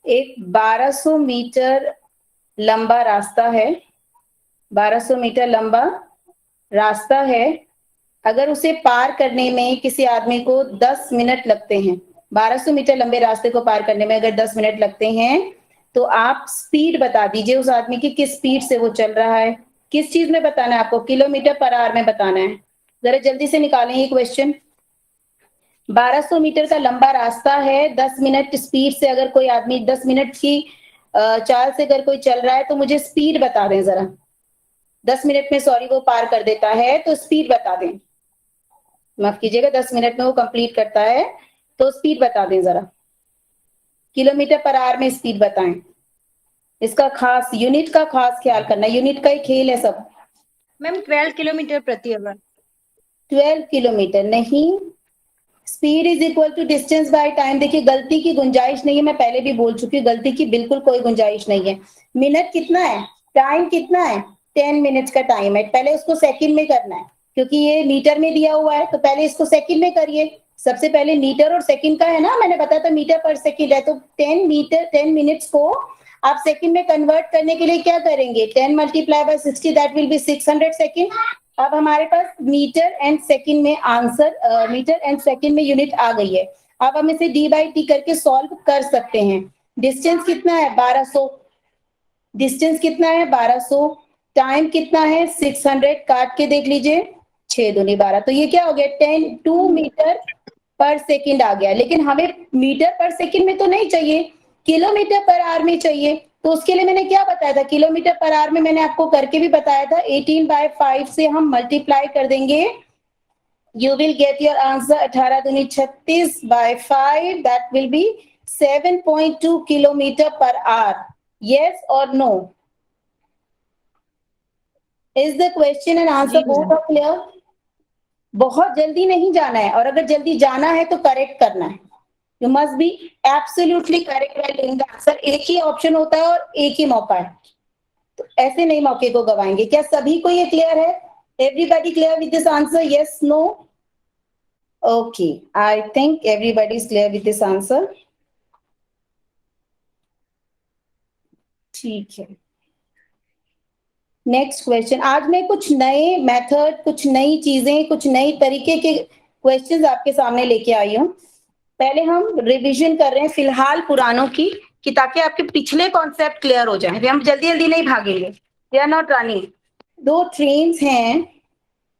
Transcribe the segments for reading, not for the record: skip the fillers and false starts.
एक 1200 मीटर लंबा रास्ता है, 1200 मीटर लंबा रास्ता है। अगर उसे पार करने में किसी आदमी को 10 मिनट लगते हैं, 1200 मीटर लंबे रास्ते को पार करने में अगर 10 मिनट लगते हैं, तो आप स्पीड बता दीजिए उस आदमी की, किस स्पीड से वो चल रहा है। किस चीज में बताना है आपको? किलोमीटर पर आवर में बताना है। जरा जल्दी से निकालें ये क्वेश्चन। 1200 मीटर का लंबा रास्ता है, 10 मिनट स्पीड से अगर कोई आदमी 10 मिनट की चाल से अगर कोई चल रहा है, तो मुझे स्पीड बता दें जरा। 10 मिनट में सॉरी वो पार कर देता है, तो स्पीड बता दें। माफ कीजिएगा, 10 मिनट में वो कंप्लीट करता है, तो स्पीड बता दें जरा। किलोमीटर पर आवर में स्पीड बताएं। इसका खास यूनिट का खास ख्याल करना, यूनिट का ही खेल है सब। मैम 12 किलोमीटर प्रति आवर। 12 किलोमीटर नहीं, speed is equal to distance by time. देखिए गलती की गुंजाइश नहीं है, मैं पहले भी बोल चुकी हूँ, गलती की बिल्कुल कोई गुंजाइश नहीं है। मिनट कितना है, टाइम कितना है, 10 मिनट्स का टाइम है। पहले उसको सेकंड में करना है, क्योंकि ये मीटर में दिया हुआ है, तो पहले इसको सेकंड में करिए। सबसे पहले मीटर और सेकंड का है ना, मैंने बताया था मीटर पर सेकंड है, तो 10 मिनट्स को आप सेकंड में कन्वर्ट करने के लिए क्या करेंगे? 10 multiply by 60, that will be 600 second. अब हमारे पास मीटर एंड सेकंड में आंसर, मीटर एंड सेकंड में यूनिट आ गई है। अब हम इसे डी बाई टी करके सॉल्व कर सकते हैं। डिस्टेंस कितना है? 1200। डिस्टेंस कितना है? 1200। टाइम कितना है? 600। काट के देख लीजिए, 6 दूनी 12, तो ये क्या हो गया? 2 मीटर पर सेकंड आ गया। लेकिन हमें मीटर पर सेकंड में तो नहीं चाहिए, किलोमीटर पर आवर में चाहिए। तो उसके लिए मैंने क्या बताया था? किलोमीटर पर आवर में मैंने आपको करके भी बताया था, 18/5 से हम मल्टीप्लाई कर देंगे, you will get your answer 18 दूनी 36 by 5, that will be 7.2 kilometre per our. yes or no? is the question and answer both are clear? बहुत जल्दी नहीं जाना है, और अगर जल्दी जाना है तो करेक्ट करना है। You must be absolutely correct while doing the answer. एक ही ऑप्शन होता है और एक ही मौका है, तो ऐसे नहीं मौके को गवाएंगे। क्या सभी को ये क्लियर है? Everybody clear with this answer? Yes, no? Okay, I think everybody is clear with this answer. ठीक है, नेक्स्ट क्वेश्चन। आज मैं कुछ नए मेथड, कुछ नई चीजें, कुछ नई तरीके के क्वेश्चंस आपके सामने लेके आई हूँ। पहले हम रिवीजन कर रहे हैं फिलहाल पुरानों की, कि ताकि आपके पिछले कॉन्सेप्ट क्लियर हो जाए। हम जल्दी जल्दी नहीं भागेंगे, they are not running. 2 trains हैं,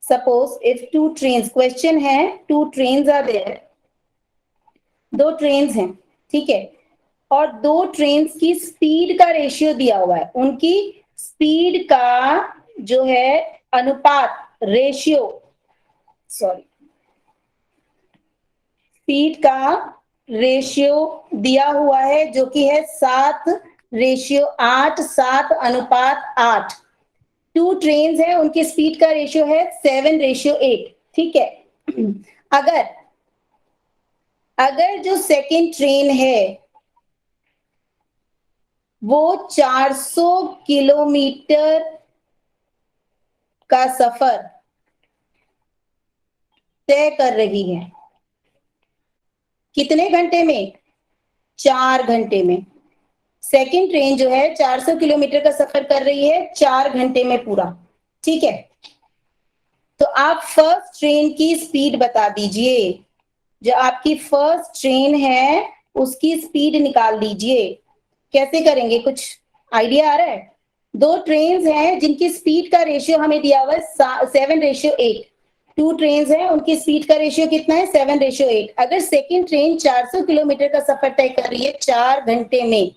सपोज इफ 2 ट्रेन्स, क्वेश्चन है 2 ट्रेन्स आर देयर। 2 ट्रेन्स हैं, ठीक है, और 2 ट्रेन्स की स्पीड का रेशियो दिया हुआ है। उनकी स्पीड का जो है अनुपात, रेशियो, सॉरी, स्पीड का रेशियो दिया हुआ है, जो कि है 7:8, 7:8। 2 ट्रेन्स है, उनकी स्पीड का रेशियो है 7:8, ठीक है। अगर अगर जो सेकेंड ट्रेन है वो 400 किलोमीटर का सफर तय कर रही है, कितने घंटे में? 4 घंटे में। सेकेंड ट्रेन जो है 400 किलोमीटर का सफर कर रही है 4 घंटे में पूरा, ठीक है। तो आप फर्स्ट ट्रेन की स्पीड बता दीजिए। जो आपकी फर्स्ट ट्रेन है उसकी स्पीड निकाल दीजिए। कैसे करेंगे, कुछ आइडिया आ रहा है? 2 ट्रेन हैं जिनकी स्पीड का रेशियो हमें दिया हुआ है 7:8। 2 ट्रेन हैं, उनकी स्पीड का रेशियो कितना है? 7:8। अगर सेकेंड ट्रेन 400 किलोमीटर का सफर तय कर रही है 4 घंटे में,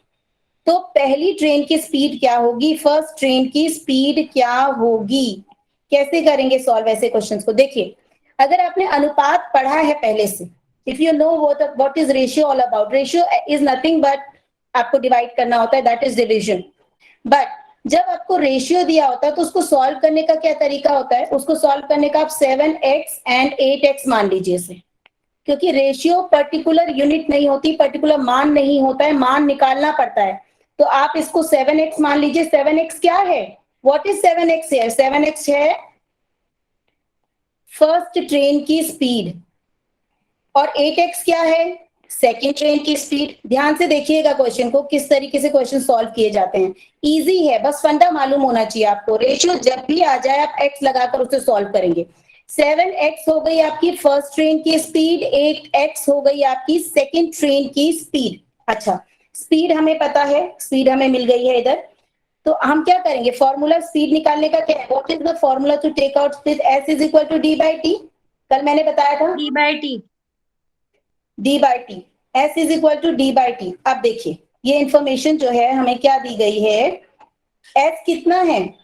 तो पहली ट्रेन की स्पीड क्या होगी, फर्स्ट ट्रेन की स्पीड क्या होगी? कैसे करेंगे सॉल्व ऐसे क्वेश्चंस को? देखिए, अगर आपने अनुपात पढ़ा है पहले से, if you know what is ratio all about, ratio is nothing but आपको डिवाइड करना होता है, दैट इज डिविजन। बट जब आपको रेशियो दिया होता है तो उसको सॉल्व करने का क्या तरीका होता है? उसको सॉल्व करने का आप 7x एंड 8x मान लीजिए इसे, क्योंकि रेशियो पर्टिकुलर यूनिट नहीं होती, पर्टिकुलर मान नहीं होता है, मान निकालना पड़ता है। तो आप इसको 7x मान लीजिए। 7x क्या है? व्हाट इज 7x है? 7x है फर्स्ट ट्रेन की स्पीड, और 8x क्या है? सेकंड ट्रेन की स्पीड, ध्यान से देखिएगा क्वेश्चन को, किस तरीके से क्वेश्चन सॉल्व किए जाते हैं। इजी है, बस फंडा मालूम होना चाहिए आपको। रेशियो जब भी आ जाए आप x लगाकर उसे सॉल्व करेंगे। 7x हो गई आपकी फर्स्ट ट्रेन की स्पीड, 8x हो गई आपकी सेकंड ट्रेन की स्पीड। अच्छा, स्पीड हमें पता है, स्पीड हमें मिल गई है इधर। तो हम क्या करेंगे, फॉर्मूला स्पीड निकालने का क्या है, what is the formula to take out speed, s is equal to d by T. कल मैंने बताया था D by T। d by T, s is equal to d by T. अब देखिए ये इंफॉर्मेशन जो है हमें क्या दी गई है, s कितना है,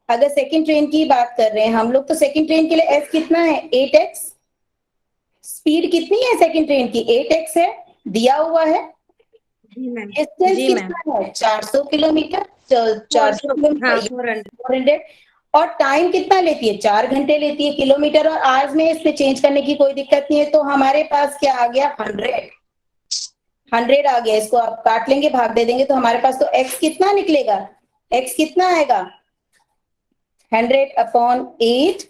अगर सेकंड ट्रेन की बात कर रहे हैं हम लोग, तो सेकंड ट्रेन के लिए s कितना है, 8x। स्पीड कितनी है सेकंड ट्रेन की, 8x है, दिया हुआ है। जी मैम। डिस्टेंस जी मैम। कितना है, 400 किलोमीटर, 400 हाँ, किलोमीटर, 400। 400। और टाइम कितना लेती है, 4 घंटे लेती है। किलोमीटर और आवर्स में इसमें चेंज करने की कोई दिक्कत नहीं है। तो हमारे पास क्या आ गया, 100 आ गया। इसको आप काट लेंगे, भाग दे देंगे, तो हमारे पास तो x कितना निकलेगा, x कितना आएगा, 100/8।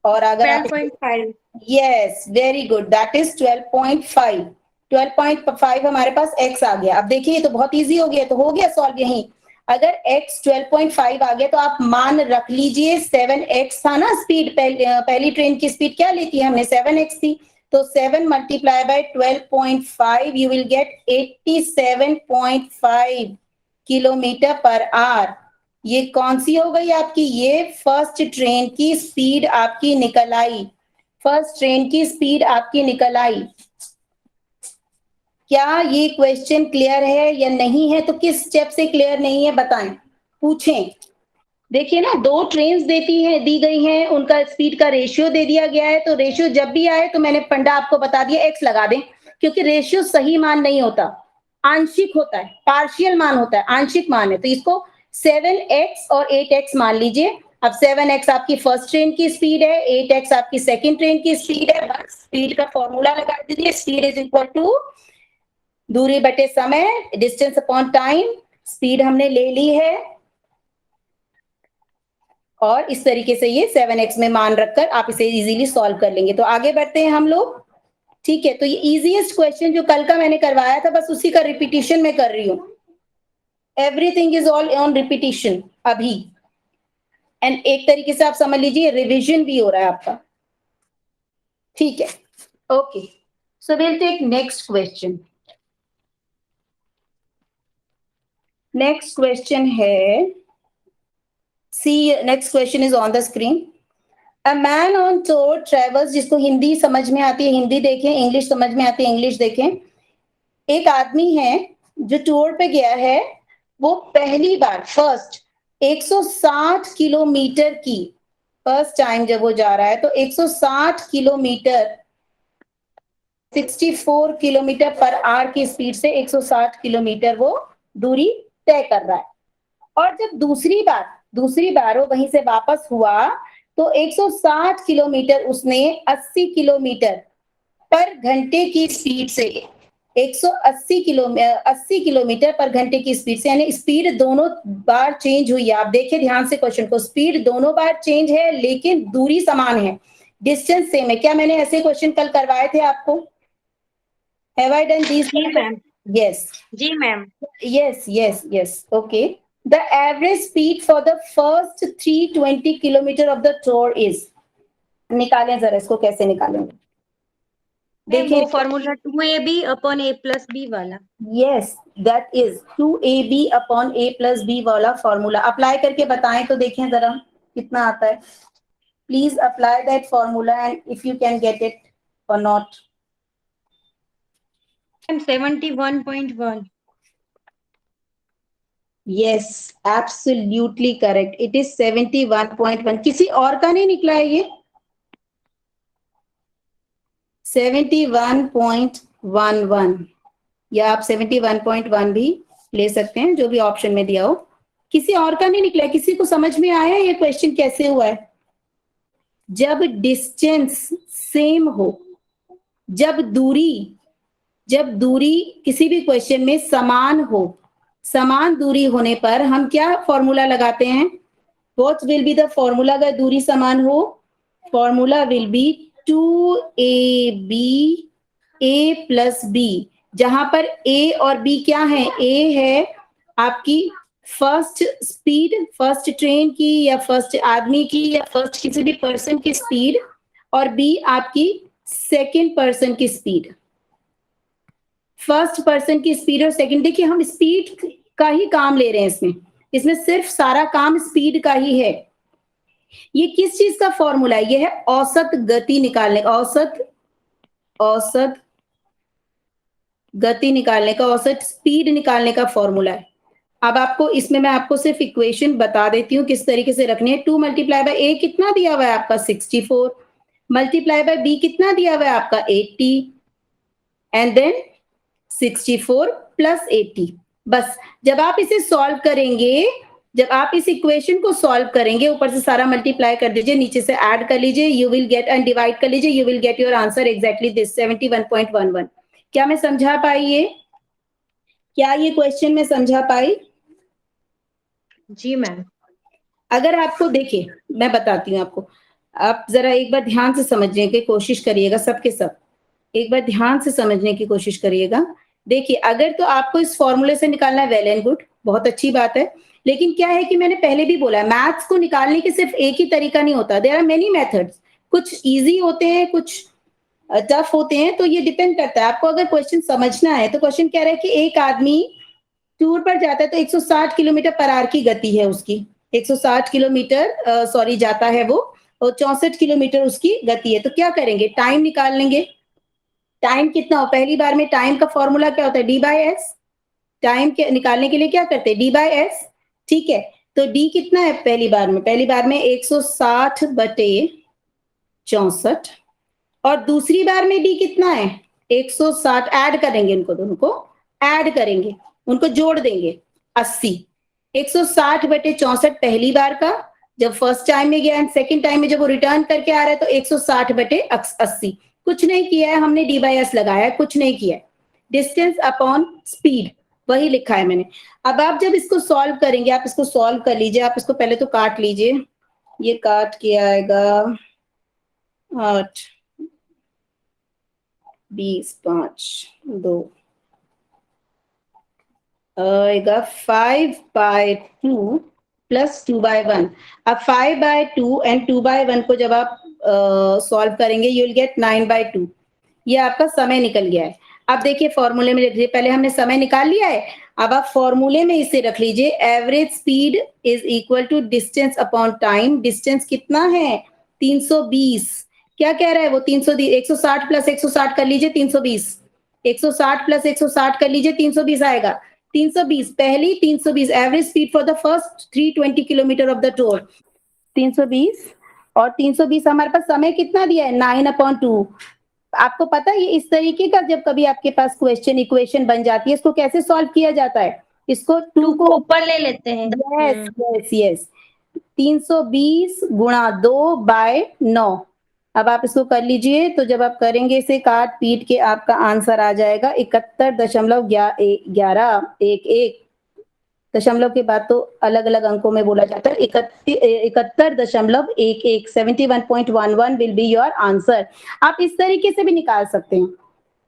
और अगर आप 12.5। Yes very good, that is 12.5। 12.5 हमारे पास x आ गया। अब देखिए ये तो बहुत इजी हो गया, तो हो गया सॉल्व यहीं। अगर x 12.5 आ गया तो आप मान रख लीजिए 7x था ना स्पीड, पहली ट्रेन की स्पीड क्या ली थी हमने, 7x थी। तो 7 multiply by 12.5 you will get 87.5 kilometre per our. ये कौन सी हो गई आपकी, ये फर्स्ट ट्रेन की स्पीड आपकी निकल आई। फर्स्ट ट्रेन की स्पीड आपकी निकल आई। क्या ये क्वेश्चन क्लियर है या नहीं है, तो किस स्टेप से क्लियर नहीं है बताएं, पूछें। देखिए ना, दो ट्रेन्स देती हैं, दी गई हैं, उनका स्पीड का रेशियो दे दिया गया है। तो रेशियो जब भी आए तो मैंने फंडा आपको बता दिया, एक्स लगा दें, क्योंकि रेशियो सही मान नहीं होता, आंशिक होता है, पार्शियल मान होता है, आंशिक मान है। तो इसको 7x और 8x मान लीजिए। अब 7x आपकी फर्स्ट ट्रेन की स्पीड है, 8x आपकी सेकंड ट्रेन की स्पीड है। बस स्पीड का फॉर्मूला लगा दीजिए, स्पीड इज इक्वल टू दूरी बटे समय, डिस्टेंस अपॉन टाइम। स्पीड हमने ले ली है और इस तरीके से ये 7x में मान रखकर आप इसे इजीली सॉल्व कर लेंगे। तो आगे बढ़ते हैं हम लोग, ठीक है। तो ये इजीएस्ट क्वेश्चन जो कल का मैंने करवाया था, बस उसी का रिपीटिशन में कर रही हूं। Everything is all on repetition अभी, एंड एक तरीके से आप समझ लीजिए रिवीजन भी हो रहा है आपका, ठीक है। Okay, so will take next question. Next question है, see next question is on the screen. A man on tour travels, जिसको हिंदी समझ में आती है हिंदी देखें, इंग्लिश समझ में आती है इंग्लिश देखें। एक आदमी है जो टूर पे गया है, वो पहली बार फर्स्ट 160 किलोमीटर की, फर्स्ट टाइम जब वो जा रहा है तो 160 किलोमीटर, 64 किलोमीटर पर आवर की स्पीड से 160 किलोमीटर वो दूरी तय कर रहा है। और जब दूसरी बार वो वहीं से वापस हुआ तो 160 किलोमीटर उसने 80 किलोमीटर पर घंटे की स्पीड से, 80 किलोमीटर पर घंटे की स्पीड से, यानी स्पीड दोनों बार चेंज हुई है। आप देखिए ध्यान से क्वेश्चन को, स्पीड दोनों बार चेंज है लेकिन दूरी समान है, डिस्टेंस सेम है। क्या मैंने ऐसे क्वेश्चन कल करवाए थे आपको, हैव आई डन दिस? जी मैम। यस जी ma'am. yes, okay. The average speed for the first 320 kilometer of the tour is, निकालें जरा इसको, कैसे निकालेंगे मैम देखिए। वो formula 2ab upon a plus b वाला। Yes, that is 2ab upon a plus b वाला फॉर्मूला। अप्लाई करके बताएं तो देखें जरा कितना आता है। Please apply that formula and if you can get it और not. Ma'am 71.1। Yes, absolutely correct, it is 71.1। किसी और का नहीं निकला है ये, 71.11, या आप 71.1 भी ले सकते हैं, जो भी ऑप्शन में दिया हो। किसी और का नहीं निकला, किसी को समझ में आया ये क्वेश्चन कैसे हुआ है? जब डिस्टेंस सेम हो, जब दूरी किसी भी क्वेश्चन में समान हो, समान दूरी होने पर हम क्या फॉर्मूला लगाते हैं? What will be the formula अगर दूरी समान हो? Formula will be 2ab a plus b, जहां पर ए और बी क्या है, ए है आपकी फर्स्ट स्पीड, फर्स्ट ट्रेन की या फर्स्ट आदमी की या फर्स्ट किसी भी पर्सन की स्पीड, और बी आपकी सेकेंड पर्सन की स्पीड। फर्स्ट पर्सन की स्पीड और सेकंड, देखिए हम स्पीड का ही काम ले रहे हैं इसमें, इसमें सिर्फ सारा काम स्पीड का ही है। ये किस चीज का फॉर्मूला है, ये है औसत गति निकालने, औसत गति निकालने का, औसत स्पीड निकालने का फॉर्मूला है। अब आपको इसमें मैं आपको सिर्फ इक्वेशन बता देती हूँ किस तरीके से रखनी है। 2 मल्टीप्लाई बाय ए कितना दिया हुआ है आपका 64, मल्टीप्लाई बाय बी कितना दिया हुआ है आपका 80, एंड देन 64 प्लस 80। बस जब आप इसे सॉल्व करेंगे, जब आप इस इक्वेशन को सॉल्व करेंगे, ऊपर से सारा मल्टीप्लाई कर दीजिए, नीचे से ऐड कर लीजिए, you will get and divide कर लीजिए, you will get your answer exactly this 71.11। क्या मैं समझा पाई ये? क्या ये क्वेश्चन मैं समझा पाई? जी मैम। अगर आपको, देखिए मैं बताती हूँ आपको, आप जरा एक बार ध्यान से समझने की कोशिश करिएगा, सबके सब एक बार ध्यान से समझने की कोशिश करिएगा। देखिए अगर तो आपको इस फॉर्मूले से निकालना है, वेल एंड गुड, बहुत अच्छी बात है। लेकिन क्या है कि मैंने पहले भी बोला है, मैथ्स को निकालने के सिर्फ एक ही तरीका नहीं होता, देयर आर मेनी मेथड्स। कुछ इजी होते हैं, कुछ टफ होते हैं, तो ये डिपेंड करता है आपको। अगर क्वेश्चन समझना है तो क्वेश्चन कह रहा है कि एक आदमी टूर पर जाता है तो 160 किलोमीटर पर आवर की गति है उसकी, 160 किलोमीटर सॉरी जाता है वो, और 64 किलोमीटर उसकी गति है। तो क्या करेंगे, टाइम निकाल लेंगे। टाइम कितना हो, पहली बार में टाइम का फॉर्मूला क्या होता है, डी बाय एस। टाइम के निकालने के लिए क्या करते हैं, डी बाय एस, ठीक है। तो डी कितना है पहली बार में, पहली बार में 160 बटे 64, और दूसरी बार में डी कितना है 160, ऐड करेंगे इनको दोनों को, ऐड करेंगे, उनको जोड़ देंगे 80। 160 बटे 64 पहली बार का, जब फर्स्ट टाइम में गया, एंड सेकेंड टाइम में जब वो रिटर्न करके आ रहा है तो 160 बटे 80। कुछ नहीं किया है हमने, डी बाई एस लगाया है, कुछ नहीं किया है। डिस्टेंस अपॉन स्पीड वही लिखा है मैंने। अब आप जब इसको सॉल्व करेंगे, आप इसको सॉल्व कर लीजिए, आप इसको पहले तो काट लीजिए, ये काट के आएगा 8 20 5 2 आएगा 5/2 प्लस 2/1। अब 5/2 एंड 2/1 को जब आप सॉल्व करेंगे, यू विल गेट 9/2। ये आपका समय निकल गया है। अब देखिए फॉर्मूले में लिख लीजिए, पहले हमने समय निकाल लिया है, अब आप फॉर्मूले में इसे रख लीजिए, average speed is equal to distance upon time. Distance कितना है 320, क्या कह रहा है वो 320, 160 प्लस 160 कर लीजिए 320, 160 प्लस 160 कर लीजिए 320 आएगा। 320 पहली, 320 average speed for the first 320 kilometre of the tour, 320, और 320 हमारे पास समय कितना दिया है 9/2। आपको पता है ये इस तरीके का, जब कभी आपके पास क्वेश्चन इक्वेशन बन जाती है, इसको कैसे सॉल्व किया जाता है, इसको 2 को ऊपर ले लेते हैं। यस यस यस, 320 गुणा 2/9। अब आप इसको कर लीजिए, तो जब आप करेंगे इसे काट पीट के, आपका आंसर आ जाएगा 71.1111। दशमलव के बाद तो अलग अलग अंकों में बोला जाता है, 71.11, 71.11 विल बी योर आंसर। आप इस तरीके से भी निकाल सकते हैं,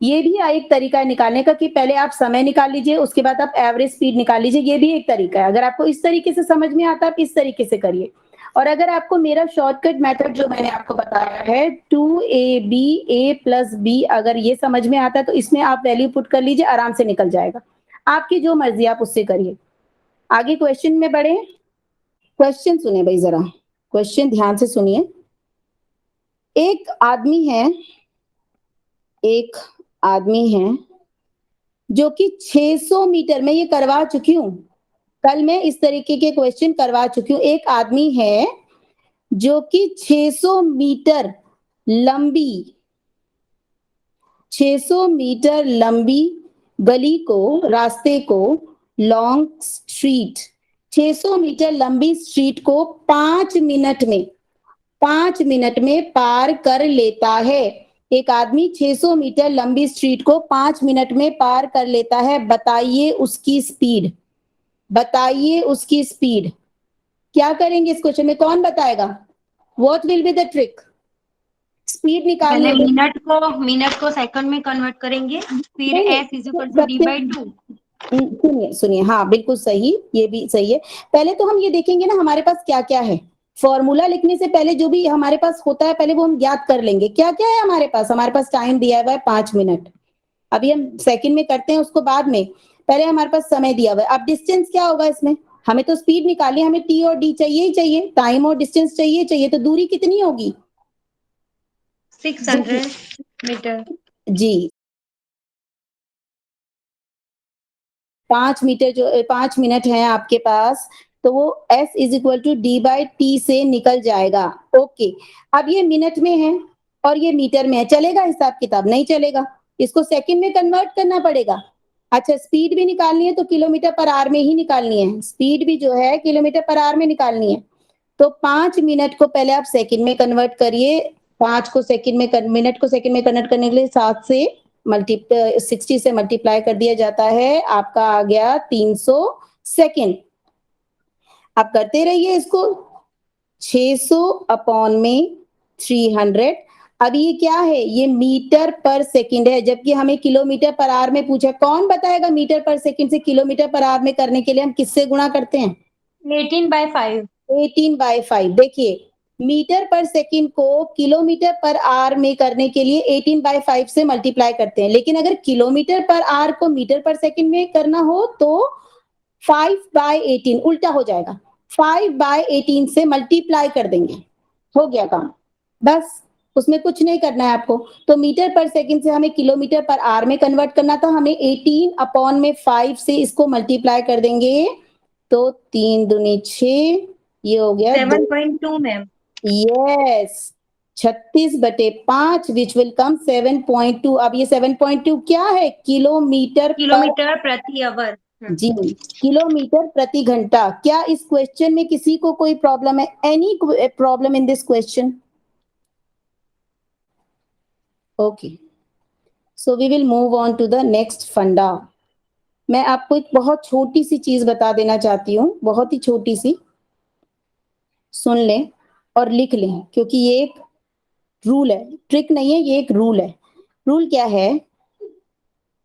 ये भी एक तरीका है निकालने का, कि पहले आप समय निकाल लीजिए, उसके बाद आप एवरेज स्पीड निकाल लीजिए, ये भी एक तरीका है। अगर आपको इस तरीके से समझ में आता है, आप इस तरीके से करिए। और अगर आपको मेरा शॉर्टकट मेथड जो मैंने आपको बताया है 2ab a प्लस b, अगर ये समझ में आता है तो इसमें आप वैल्यू पुट कर लीजिए, आराम से निकल जाएगा। आपकी जो मर्जी आप उससे करिए। आगे क्वेश्चन में बढ़े। क्वेश्चन सुने भाई जरा, क्वेश्चन ध्यान से सुनिए। एक आदमी है, एक आदमी है जो कि 600 मीटर, मैं ये करवा चुकी हूं, कल मैं इस तरीके के क्वेश्चन करवा चुकी हूं। एक आदमी है जो कि 600 मीटर लंबी, 600 मीटर लंबी गली को, रास्ते को, लॉन्ग स्ट्रीट, 600 मीटर लंबी स्ट्रीट को 5 मिनट में, 5 मिनट में पार कर लेता है। एक आदमी 600 मीटर लंबी स्ट्रीट को 5 मिनट में पार कर लेता है, बताइए उसकी स्पीड, बताइए उसकी स्पीड। क्या करेंगे इस क्वेश्चन में, कौन बताएगा, what will be the trick? Speed निकालनी पहले है। मिनट को सेकंड में कन्वर्ट करेंगे, फिर नहीं, s is equal to d by 2। सुनिए सुनिए, हाँ बिल्कुल सही, ये भी सही है। पहले तो हम ये देखेंगे ना हमारे पास क्या क्या है। फॉर्मूला लिखने से पहले जो भी हमारे पास होता है पहले वो हम याद कर लेंगे क्या क्या है हमारे पास। हमारे पास टाइम दिया हुआ है 5 मिनट, अभी हम सेकंड में करते हैं उसको बाद में। पहले हमारे पास समय दिया हुआ है। अब डिस्टेंस क्या होगा इसमें, हमें तो स्पीड निकालनी है, हमें टी और डी चाहिए ही चाहिए, टाइम और डिस्टेंस चाहिए चाहिए, तो दूरी कितनी होगी 600 मीटर। जी। 5 मीटर जो 5 मिनट है आपके पास, तो वो s is equal to D by T से निकल जाएगा। ओके, अब ये मिनट में है और ये मीटर में है, चलेगा हिसाब किताब? नहीं चलेगा, इसको सेकंड में कन्वर्ट करना पड़ेगा। अच्छा, स्पीड भी निकालनी है तो किलोमीटर पर आवर में ही निकालनी है, स्पीड भी जो है किलोमीटर पर आवर में निकालनी है। तो 5 मिनट को पहले आप सेकंड में कन्वर्ट करिए, 5 को मिनट को सेकंड में कन्वर्ट करने के लिए 60 से मल्टीप्लाई कर दिया जाता है, आपका आ गया 300 सेकेंड। आप करते रहिए इसको, 600 अपॉन में 300। अब ये क्या है, ये मीटर पर सेकंड है, जबकि हमें किलोमीटर पर आवर में पूछा। कौन बताएगा मीटर पर सेकंड से किलोमीटर पर आवर में करने के लिए हम किससे गुणा करते हैं? 18/5। 18/5। देखिए, मीटर पर सेकंड को किलोमीटर पर आवर में करने के लिए 18/5 से मल्टीप्लाई करते हैं, लेकिन अगर किलोमीटर पर आवर को मीटर पर सेकंड में करना हो तो 5/18 उल्टा हो जाएगा, 5/18 से मल्टीप्लाई कर देंगे, हो गया काम, बस उसमें कुछ नहीं करना है आपको। तो मीटर पर सेकंड से हमें किलोमीटर पर आवर में कन्वर्ट करना था, हमें 18 अपॉन में 5 से इसको मल्टीप्लाई कर देंगे, तो 3 दूनी 6, ये हो गया 7.2 ma'am. Yes, 36/5 which will come 7.2। अब ये 7.2 क्या है, किलोमीटर पर, प्रति आवर। जी, किलोमीटर प्रति घंटा। क्या इस क्वेश्चन में किसी को कोई प्रॉब्लम है? Any problem in this question? Okay, so we will move on to the next funda. मैं आपको एक बहुत छोटी सी चीज बता देना चाहती हूँ, बहुत ही छोटी सी, सुन लें और लिख लें, क्योंकि ये एक रूल है, ट्रिक नहीं है, ये एक रूल है। रूल क्या है,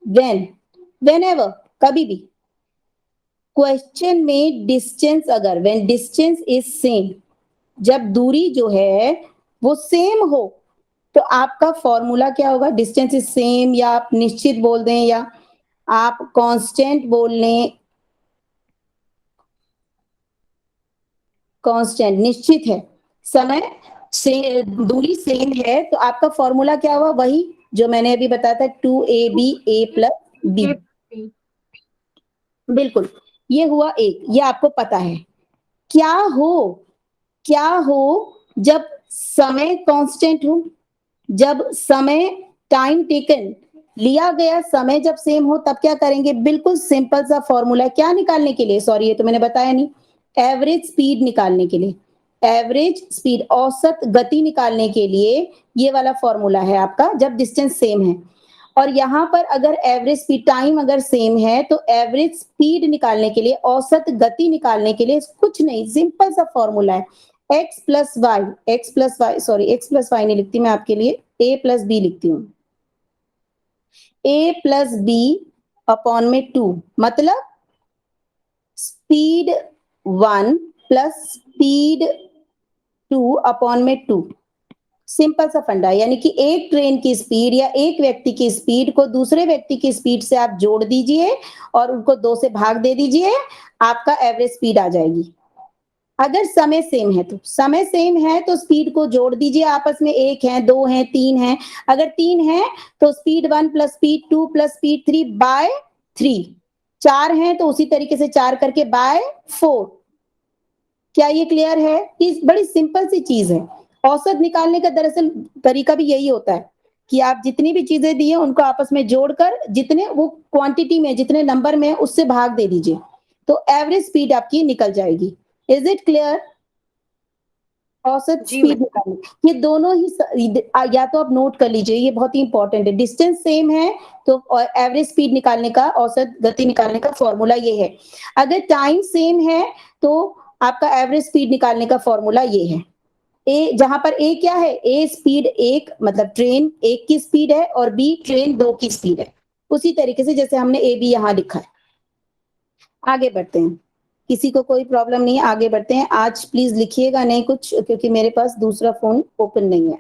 वेन एवर, कभी भी क्वेश्चन में डिस्टेंस, अगर व्हेन डिस्टेंस इज सेम, जब दूरी जो है वो सेम हो, तो आपका फॉर्मूला क्या होगा, डिस्टेंस इज सेम, या आप निश्चित बोल दें या आप कांस्टेंट बोल लें, कांस्टेंट निश्चित है, समय से दूरी सेम है, तो आपका फॉर्मूला क्या हुआ, वही जो मैंने अभी बताया था, 2ab a प्लस b। बिल्कुल, ये हुआ एक, ये आपको पता है। क्या हो, क्या हो जब समय कांस्टेंट हो, जब समय टाइम टेकन लिया गया समय जब सेम हो, तब क्या करेंगे, बिल्कुल सिंपल सा फॉर्मूला, क्या निकालने के लिए, सॉरी ये तो मैंने बताया नहीं, एवरेज स्पीड निकालने के लिए, एवरेज स्पीड, औसत गति निकालने के लिए ये वाला फॉर्मूला है आपका, जब डिस्टेंस सेम है। और यहां पर अगर एवरेज स्पीड, टाइम अगर सेम है, तो एवरेज स्पीड निकालने के लिए, औसत गति निकालने के लिए कुछ नहीं, सिंपल सा फॉर्मूला है, x plus Y, sorry x plus Y नहीं लिखती मैं आपके लिए, a प्लस बी लिखती हूँ, a प्लस बी अपॉन में 2, मतलब स्पीड 1 प्लस स्पीड 2 अपॉन में 2। सिंपल सा फंडा, यानी कि एक ट्रेन की स्पीड या एक व्यक्ति की स्पीड को दूसरे व्यक्ति की स्पीड से आप जोड़ दीजिए और उनको 2 से भाग दे दीजिए, आपका एवरेज स्पीड आ जाएगी। अगर समय सेम है तो, समय सेम है तो स्पीड को जोड़ दीजिए आपस में, 1 है, 2 है, 3 है। अगर 3 है तो speed 1 plus speed 2 plus speed 3 by 3। 4 है तो उसी तरीके से 4 करके बाय 4। क्या ये क्लियर है? ये बड़ी सिंपल सी चीज है। औसत निकालने का दरअसल तरीका भी यही होता है कि आप जितनी भी चीजें दी हैं उनको आपस में जोड़कर, जितने वो क्वांटिटी में, जितने नंबर में उससे भाग दे दीजिए, तो एवरेज स्पीड आपकी निकल जाएगी। Is it clear? औसत स्पीड निकालनी, ये दोनों ही या तो आप नोट कर लीजिए, ये बहुत ही इंपॉर्टेंट है। डिस्टेंस सेम है तो एवरेज स्पीड निकालने का, औसत गति निकालने का फॉर्मूला ये है। अगर टाइम सेम है तो आपका एवरेज स्पीड निकालने का फॉर्मूला ये है। ए, जहां पर ए क्या है, ए स्पीड एक, मतलब ट्रेन एक की स्पीड है और बी ट्रेन दो की स्पीड है, उसी तरीके से जैसे हमने ए बी यहां लिखा है। आगे बढ़ते हैं, किसी को कोई प्रॉब्लम नहीं है, आगे बढ़ते हैं। आज प्लीज लिखिएगा नहीं कुछ, क्योंकि मेरे पास दूसरा फोन ओपन नहीं है,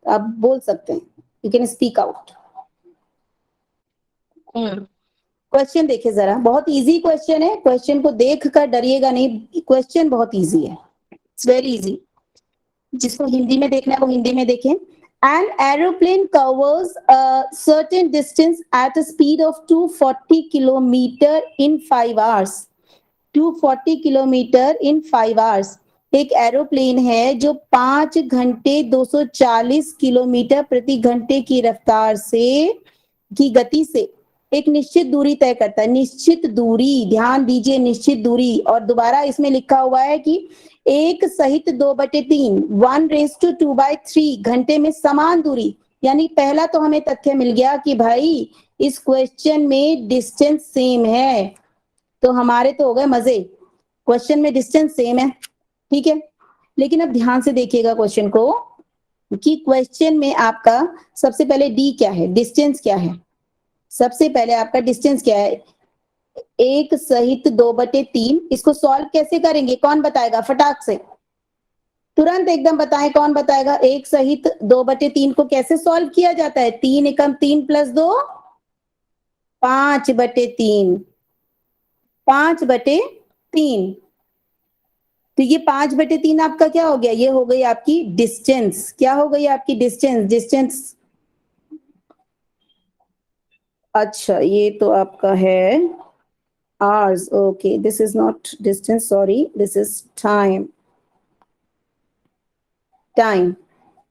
आप बोल सकते हैं, you can speak out. Question देखिए जरा, बहुत इजी क्वेश्चन है, क्वेश्चन को देख कर डरिएगा नहीं, क्वेश्चन बहुत इजी है, इट्स वेरी इजी। जिसको हिंदी में देखना है वो हिंदी में देखें। An aeroplane covers a certain distance at a speed of 240 kilometer in 5 hours. 240 kilometre in 5 hours। एक एरोप्लेन है जो 5 घंटे 240 किलोमीटर प्रति घंटे की रफ्तार से, की गति से एक निश्चित दूरी तय करता है। निश्चित दूरी, ध्यान दीजिए, निश्चित दूरी। और दोबारा इसमें लिखा हुआ है कि एक सहित 2/3, 1:2/3 घंटे में समान दूरी। यानी पहला तो हमें तथ्य मिल गया कि भाई इस क्वेश्चन में डिस्टेंस सेम है, तो हमारे तो हो गए मजे, क्वेश्चन में डिस्टेंस सेम है, ठीक है। लेकिन अब ध्यान से देखिएगा क्वेश्चन को, कि क्वेश्चन में आपका सबसे पहले डी क्या है, डिस्टेंस क्या है, सबसे पहले आपका डिस्टेंस क्या है, 1/2/3। इसको सॉल्व कैसे करेंगे, कौन बताएगा फटाक से, तुरंत एकदम बताएं, कौन बताएगा 1/2/3 को कैसे सॉल्व किया जाता है। 3 एकम 3 + 2 5/3, 5/3। तो ये 5/3 आपका क्या हो गया, ये हो गई आपकी डिस्टेंस। क्या हो गई आपकी डिस्टेंस, डिस्टेंस। अच्छा ये तो आपका है hours, okay, this is not distance, sorry, this is time, time।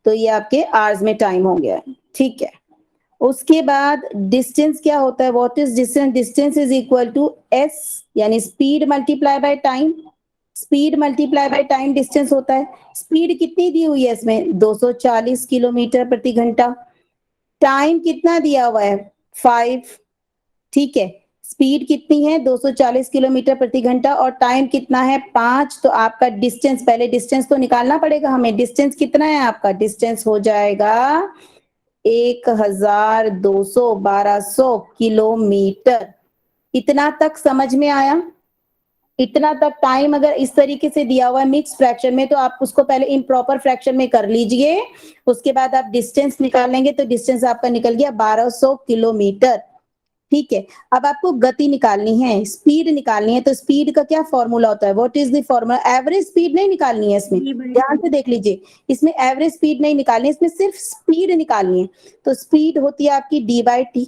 तो ये आपके hours में टाइम हो गया है, ठीक है। उसके बाद डिस्टेंस क्या होता है, what is distance, distance is equal to S, यानी speed multiply by time, speed multiply by time distance होता है। स्पीड कितनी दी हुई है इसमें, 240 किलोमीटर प्रति घंटा। टाइम कितना दिया हुआ है, 5, ठीक है। स्पीड कितनी है, 240 किलोमीटर प्रति घंटा, और टाइम कितना है, 5। तो आपका डिस्टेंस, पहले डिस्टेंस तो निकालना पड़ेगा हमें, डिस्टेंस कितना है आपका, डिस्टेंस हो जाएगा 1200 किलोमीटर। इतना तक समझ में आया, इतना तक। टाइम अगर इस तरीके से दिया हुआ है मिक्स फ्रैक्शन में, तो आप उसको पहले इम्प्रॉपर फ्रैक्शन में कर लीजिए, उसके बाद आप डिस्टेंस निकालेंगे, तो डिस्टेंस आपका निकल गया 1200 किलोमीटर, ठीक है। अब आपको गति निकालनी है, स्पीड निकालनी है, तो स्पीड का क्या फॉर्मूला होता है, what is the formula, average speed नहीं निकालनी है इसमें, ध्यान से देख लीजिए, इसमें एवरेज स्पीड नहीं निकालनी है, इसमें सिर्फ स्पीड निकालनी है। तो स्पीड होती है आपकी d/t,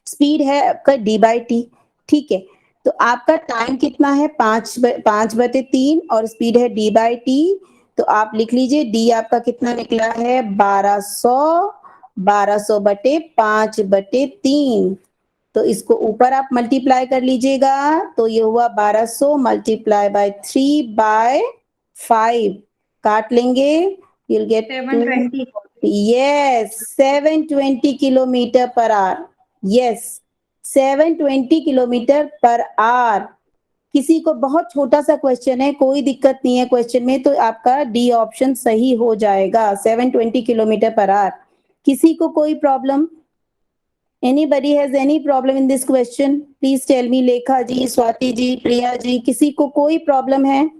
स्पीड है आपका d/t, ठीक है। तो आपका टाइम कितना है, 5/3, और स्पीड है d/t। तो आप लिख लीजिए d आपका कितना निकला है, 1200, 1200/5/3। तो इसको ऊपर आप मल्टीप्लाई कर लीजिएगा, तो ये हुआ 1200 मल्टीप्लाई बाय 3/5, काट लेंगे, you'll get 720। yes 720 kilometre per our, yes 720 kilometre per our. किसी को बहुत छोटा सा क्वेश्चन है, कोई दिक्कत नहीं है क्वेश्चन में, तो आपका डी ऑप्शन सही हो जाएगा, 720 किलोमीटर पर आवर। किसी को कोई problem, anybody has any problem in this question, please tell me। लेखा जी, स्वाति जी, प्रिया जी, किसी को कोई प्रॉब्लम है,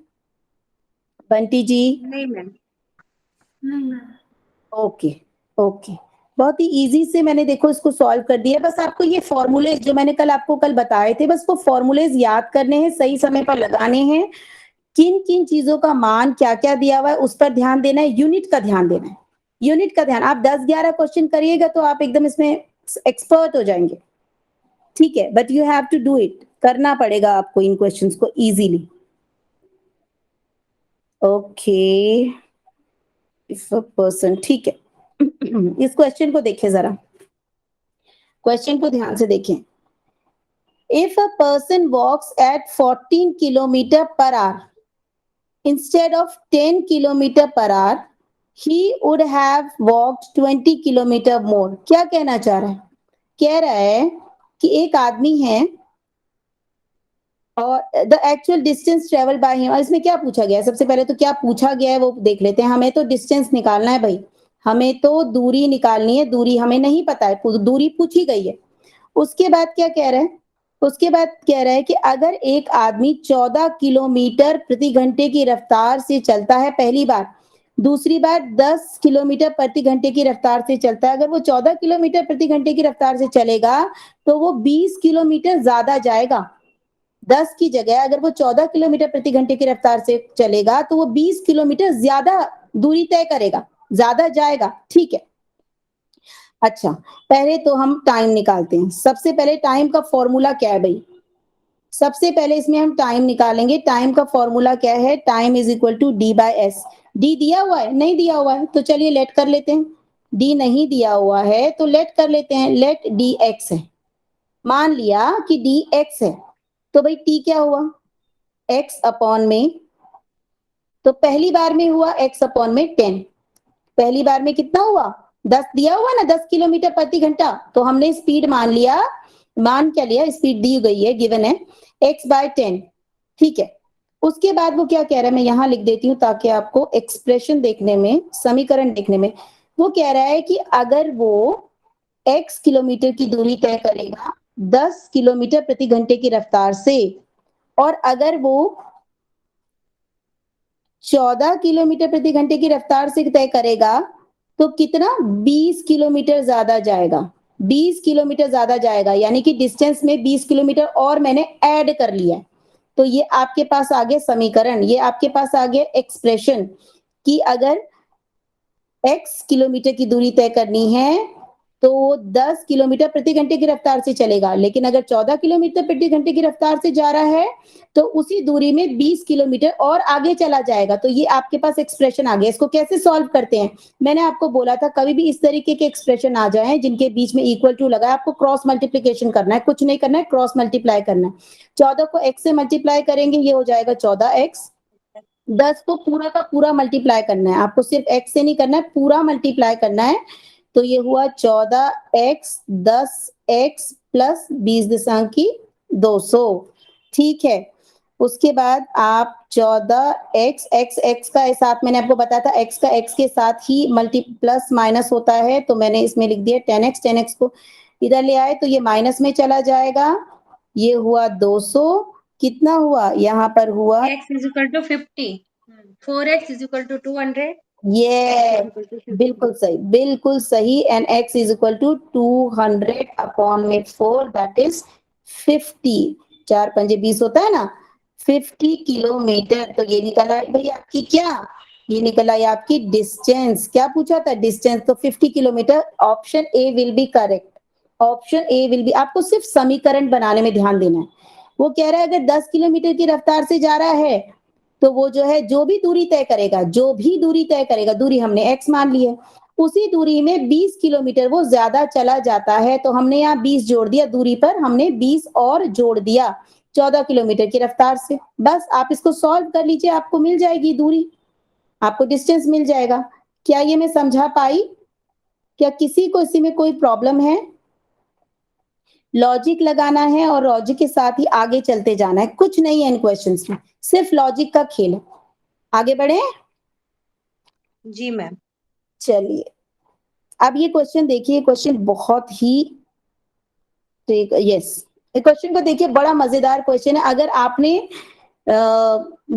बंटी जी, नहीं मैम, नहीं मैम। ओके ओके, बहुत ही इजी से मैंने देखो इसको सॉल्व कर दिया। बस आपको ये फॉर्मूले जो मैंने आपको कल बताए थे, बस वो फॉर्मूलेज याद करने हैं, सही समय पर लगाने हैं, किन किन चीजों का मान क्या क्या दिया हुआ है उस पर ध्यान देना है, यूनिट का ध्यान देना है, यूनिट का ध्यान। आप 10-11 क्वेश्चन करिएगा तो आप एकदम इसमें एक्सपर्ट हो जाएंगे, ठीक है। But you have to do it, करना पड़ेगा आपको इन क्वेश्चंस को easily, okay. If a person, ठीक है। इस क्वेश्चन को देखें जरा, क्वेश्चन को ध्यान से देखें। If a person walks at 14 kilometre per hour instead of 10 kilometre per hour, he would have walked 20 kilometre more. क्या कहना चाह रहा है, कह रहा है कि एक आदमी है और the actual distance travel by him, और इसमें क्या पूछा गया है? सबसे पहले तो क्या पूछा गया है वो देख लेते हैं। हमें तो डिस्टेंस निकालना है भाई, हमें तो दूरी निकालनी है, दूरी हमें नहीं पता है, दूरी पूछी गई है। उसके बाद क्या कह रहा है? उसके बाद कह रहा है कि अगर एक आदमी 14 किलोमीटर प्रति घंटे की रफ्तार से चलता है पहली बार, दूसरी बार 10 किलोमीटर प्रति घंटे की रफ्तार से चलता है, अगर वो 14 किलोमीटर प्रति घंटे की रफ्तार से चलेगा तो वो 20 किलोमीटर ज्यादा जाएगा। 10 की जगह अगर वो 14 किलोमीटर प्रति घंटे की रफ्तार से चलेगा तो वो 20 किलोमीटर ज्यादा दूरी तय करेगा, ज्यादा जाएगा। ठीक है, अच्छा पहले तो हम टाइम निकालते हैं। सबसे पहले टाइम का फॉर्मूला क्या है भाई? सबसे पहले इसमें हम टाइम निकालेंगे। टाइम का फॉर्मूला क्या है? Time is equal to D by S. D दिया हुआ है? नहीं दिया हुआ है तो चलिए लेट कर लेते हैं। डी नहीं दिया हुआ है तो लेट कर लेते हैं। लेट डी एक्स है, मान लिया कि डी एक्स है, तो भाई टी क्या हुआ? एक्स अपॉन में, तो पहली बार में हुआ एक्स अपॉन में 10। पहली बार में कितना हुआ? 10 दिया हुआ ना, 10 किलोमीटर प्रति घंटा, तो हमने स्पीड मान लिया, मान क्या लिया, स्पीड दी गई है, गिवन है x बाय 10। ठीक है, उसके बाद वो क्या कह रहा है, मैं यहां लिख देती हूँ ताकि आपको एक्सप्रेशन देखने में, समीकरण देखने में, वो कह रहा है कि अगर वो x किलोमीटर की दूरी तय करेगा 10 किलोमीटर प्रति घंटे की रफ्तार से, और अगर वो 14 किलोमीटर प्रति घंटे की रफ्तार से तय करेगा तो कितना? 20 किलोमीटर ज्यादा जाएगा। 20 किलोमीटर ज्यादा जाएगा, यानी कि डिस्टेंस में 20 किलोमीटर और मैंने ऐड कर लिया। तो ये आपके पास आ गया समीकरण, ये आपके पास आ गया एक्सप्रेशन कि अगर x किलोमीटर की दूरी तय करनी है तो 10 किलोमीटर प्रति घंटे की रफ्तार से चलेगा, लेकिन अगर 14 किलोमीटर प्रति घंटे की रफ्तार से जा रहा है तो उसी दूरी में 20 किलोमीटर और आगे चला जाएगा। तो ये आपके पास एक्सप्रेशन आ गया। इसको कैसे सॉल्व करते हैं? मैंने आपको बोला था कभी भी इस तरीके के एक्सप्रेशन आ जाए जिनके बीच में इक्वल टू लगा है, आपको क्रॉस मल्टीप्लीकेशन करना है, कुछ नहीं करना है, क्रॉस मल्टीप्लाई करना है। 14 को x से मल्टीप्लाई करेंगे, ये हो जाएगा 14x। 10 को पूरा का पूरा मल्टीप्लाई करना है, आपको सिर्फ x से नहीं करना है, पूरा मल्टीप्लाई करना है। तो ये हुआ 14x, 10x प्लस 20 दिशांक की 200। ठीक है, उसके बाद आप 14x, x का साथ मैंने आपको बताया था x का x के साथ ही मल्टी प्लस माइनस होता है, तो मैंने इसमें लिख दिया 10x। 10x को इधर ले आए तो ये माइनस में चला जाएगा, ये हुआ 200। कितना हुआ यहाँ पर? हुआ x is equal to 50, 4x is equal to 200, ये x is equal to 50. बिल्कुल सही, बिल्कुल सही। And x is equal to 200 upon में 4, दैट इज 50। 4 पंजे 20 होता है ना, 50 किलोमीटर। तो ये निकला है भाई आपकी क्या? ये निकला है आपकी डिस्टेंस। क्या पूछा था? डिस्टेंस। तो 50 kilometre, option A will be correct. Option A will be. आपको सिर्फ समीकरण बनाने में ध्यान देना है। वो कह रहा है अगर 10 किलोमीटर की रफ्तार से जा रहा है तो वो जो है जो भी दूरी तय करेगा, जो भी दूरी तय करेगा, दूरी हमने x मान ली है, उसी दूरी में 20 किलोमीटर वो ज्यादा चला जाता है, तो हमने यहाँ 20 जोड़ दिया, दूरी पर हमने 20 और जोड़ दिया 14 किलोमीटर की रफ्तार से। बस आप इसको सॉल्व कर लीजिए, आपको मिल जाएगी दूरी, आपको डिस्टेंस मिल जाएगा। क्या ये मैं समझा पाई? क्या किसी को इसी में कोई प्रॉब्लम है? लॉजिक लगाना है और लॉजिक के साथ ही आगे चलते जाना है, कुछ नहीं है इन क्वेश्चंस में, सिर्फ लॉजिक का खेल है। आगे बढ़े? जी मैम। चलिए, अब ये क्वेश्चन देखिए, क्वेश्चन बहुत ही, यस, ये क्वेश्चन को देखिए, बड़ा मजेदार क्वेश्चन है। अगर आपने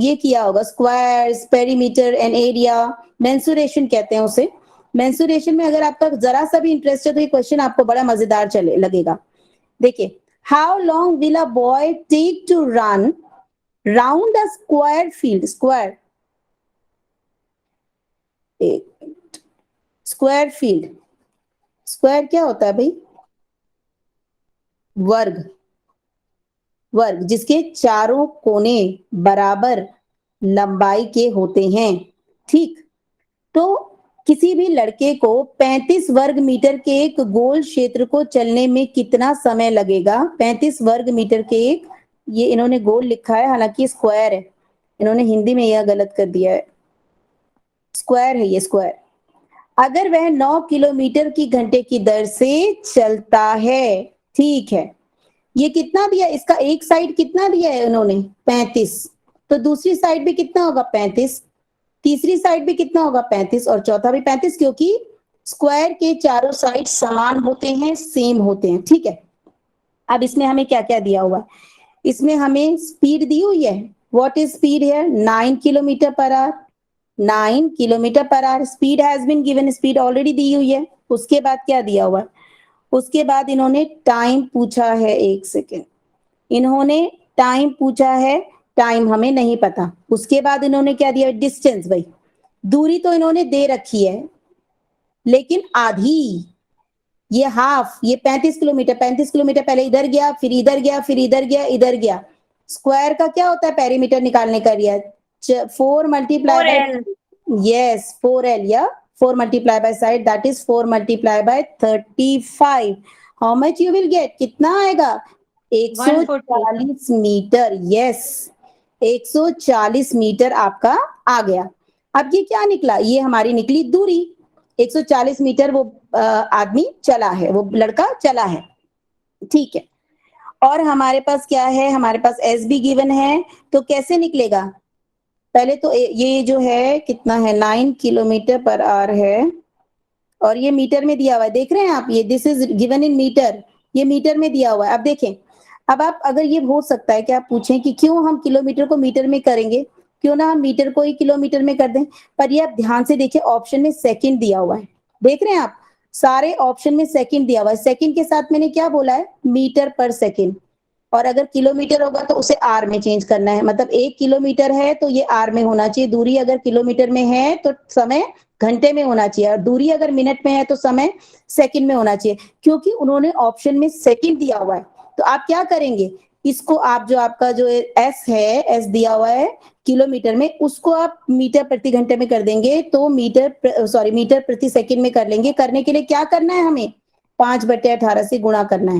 ये किया होगा, squares, perimeter and area, mensuration कहते हैं उसे, मेंसुरेशन में अगर आपका जरा सा भी इंटरेस्ट है तो ये क्वेश्चन आपको बड़ा मजेदार चले लगेगा। देखिए, how long will a boy take to run round a square field? Square, square field, square क्या होता है भाई? वर्ग, वर्ग जिसके चारों कोने बराबर लंबाई के होते हैं। ठीक, तो किसी भी लड़के को 35 वर्ग मीटर के एक गोल क्षेत्र को चलने में कितना समय लगेगा? 35 वर्ग मीटर के एक, ये इन्होंने गोल लिखा है, हालांकि स्क्वायर है, इन्होंने हिंदी में यह गलत कर दिया है, स्क्वायर है ये, स्क्वायर। अगर वह 9 किलोमीटर की घंटे की दर से चलता है, ठीक है, ये कितना दिया, इसका एक साइड कितना दिया है उन्होंने 35, तो दूसरी साइड भी कितना होगा 35, तीसरी साइड भी कितना होगा 35 और चौथा भी 35, क्योंकि स्क्वायर के चारों साइड समान होते हैं, सेम होते हैं। ठीक है, अब इसमें हमें क्या क्या दिया हुआ है, इसमें हमें स्पीड दी हुई है। व्हाट इज स्पीड है, 9 kilometre per hour, 9 kilometre per hour speed has been given, speed already दी हुई है। उसके बाद क्या दिया हुआ है, उसके बाद इन्होंने टाइम पूछा है, एक सेकेंड, इन्होंने टाइम पूछा है, टाइम हमें नहीं पता। उसके बाद इन्होंने क्या दिया, डिस्टेंस, भाई दूरी तो इन्होंने दे रखी है, लेकिन आधी, ये हाफ, ये 35 किलोमीटर, 35 किलोमीटर पहले इधर गया, फिर इधर गया, फिर इधर गया, इधर गया। स्क्वायर का क्या होता है पेरीमीटर निकालने का, रिया 4 multiply by, 4L yes 4L, yeah 4 multiply by side, that is 4 multiply by 35. How much you will get, कितना आएगा 140 140 मीटर, yes 140 मीटर आपका आ गया। अब ये क्या निकला, ये हमारी निकली दूरी, 140 मीटर वो आदमी चला है, वो लड़का चला है। ठीक है, और हमारे पास क्या है, हमारे पास एस भी गिवन है, तो कैसे निकलेगा, पहले तो ये जो है कितना है 9 किलोमीटर पर आवर है, और ये मीटर में दिया हुआ है, देख रहे हैं आप, ये this is given in metre, ये मीटर में दिया हुआ है। अब देखें, अब आप, अगर ये हो सकता है कि आप पूछें कि क्यों हम किलोमीटर को मीटर में करेंगे, क्यों ना हम मीटर को ही किलोमीटर में कर दें, पर ये आप ध्यान से देखिए, ऑप्शन में सेकंड दिया हुआ है, देख रहे हैं आप, सारे ऑप्शन में सेकंड दिया हुआ है, सेकंड के साथ मैंने क्या बोला है, मीटर पर सेकंड, और अगर किलोमीटर होगा तो उसे आर में चेंज करना है, मतलब 1 किलोमीटर है तो ये आर में होना चाहिए, दूरी अगर किलोमीटर में है तो समय घंटे में होना चाहिए, और दूरी अगर मिनट में है तो समय सेकंड में होना चाहिए, क्योंकि उन्होंने ऑप्शन में सेकंड दिया हुआ है। तो आप क्या करेंगे, इसको आप, जो आपका जो एस है, एस दिया हुआ है किलोमीटर में, उसको आप मीटर प्रति घंटे में कर देंगे, तो मीटर प्रति सेकंड में कर लेंगे। करने के लिए क्या करना है, हमें 5/18 से गुणा करना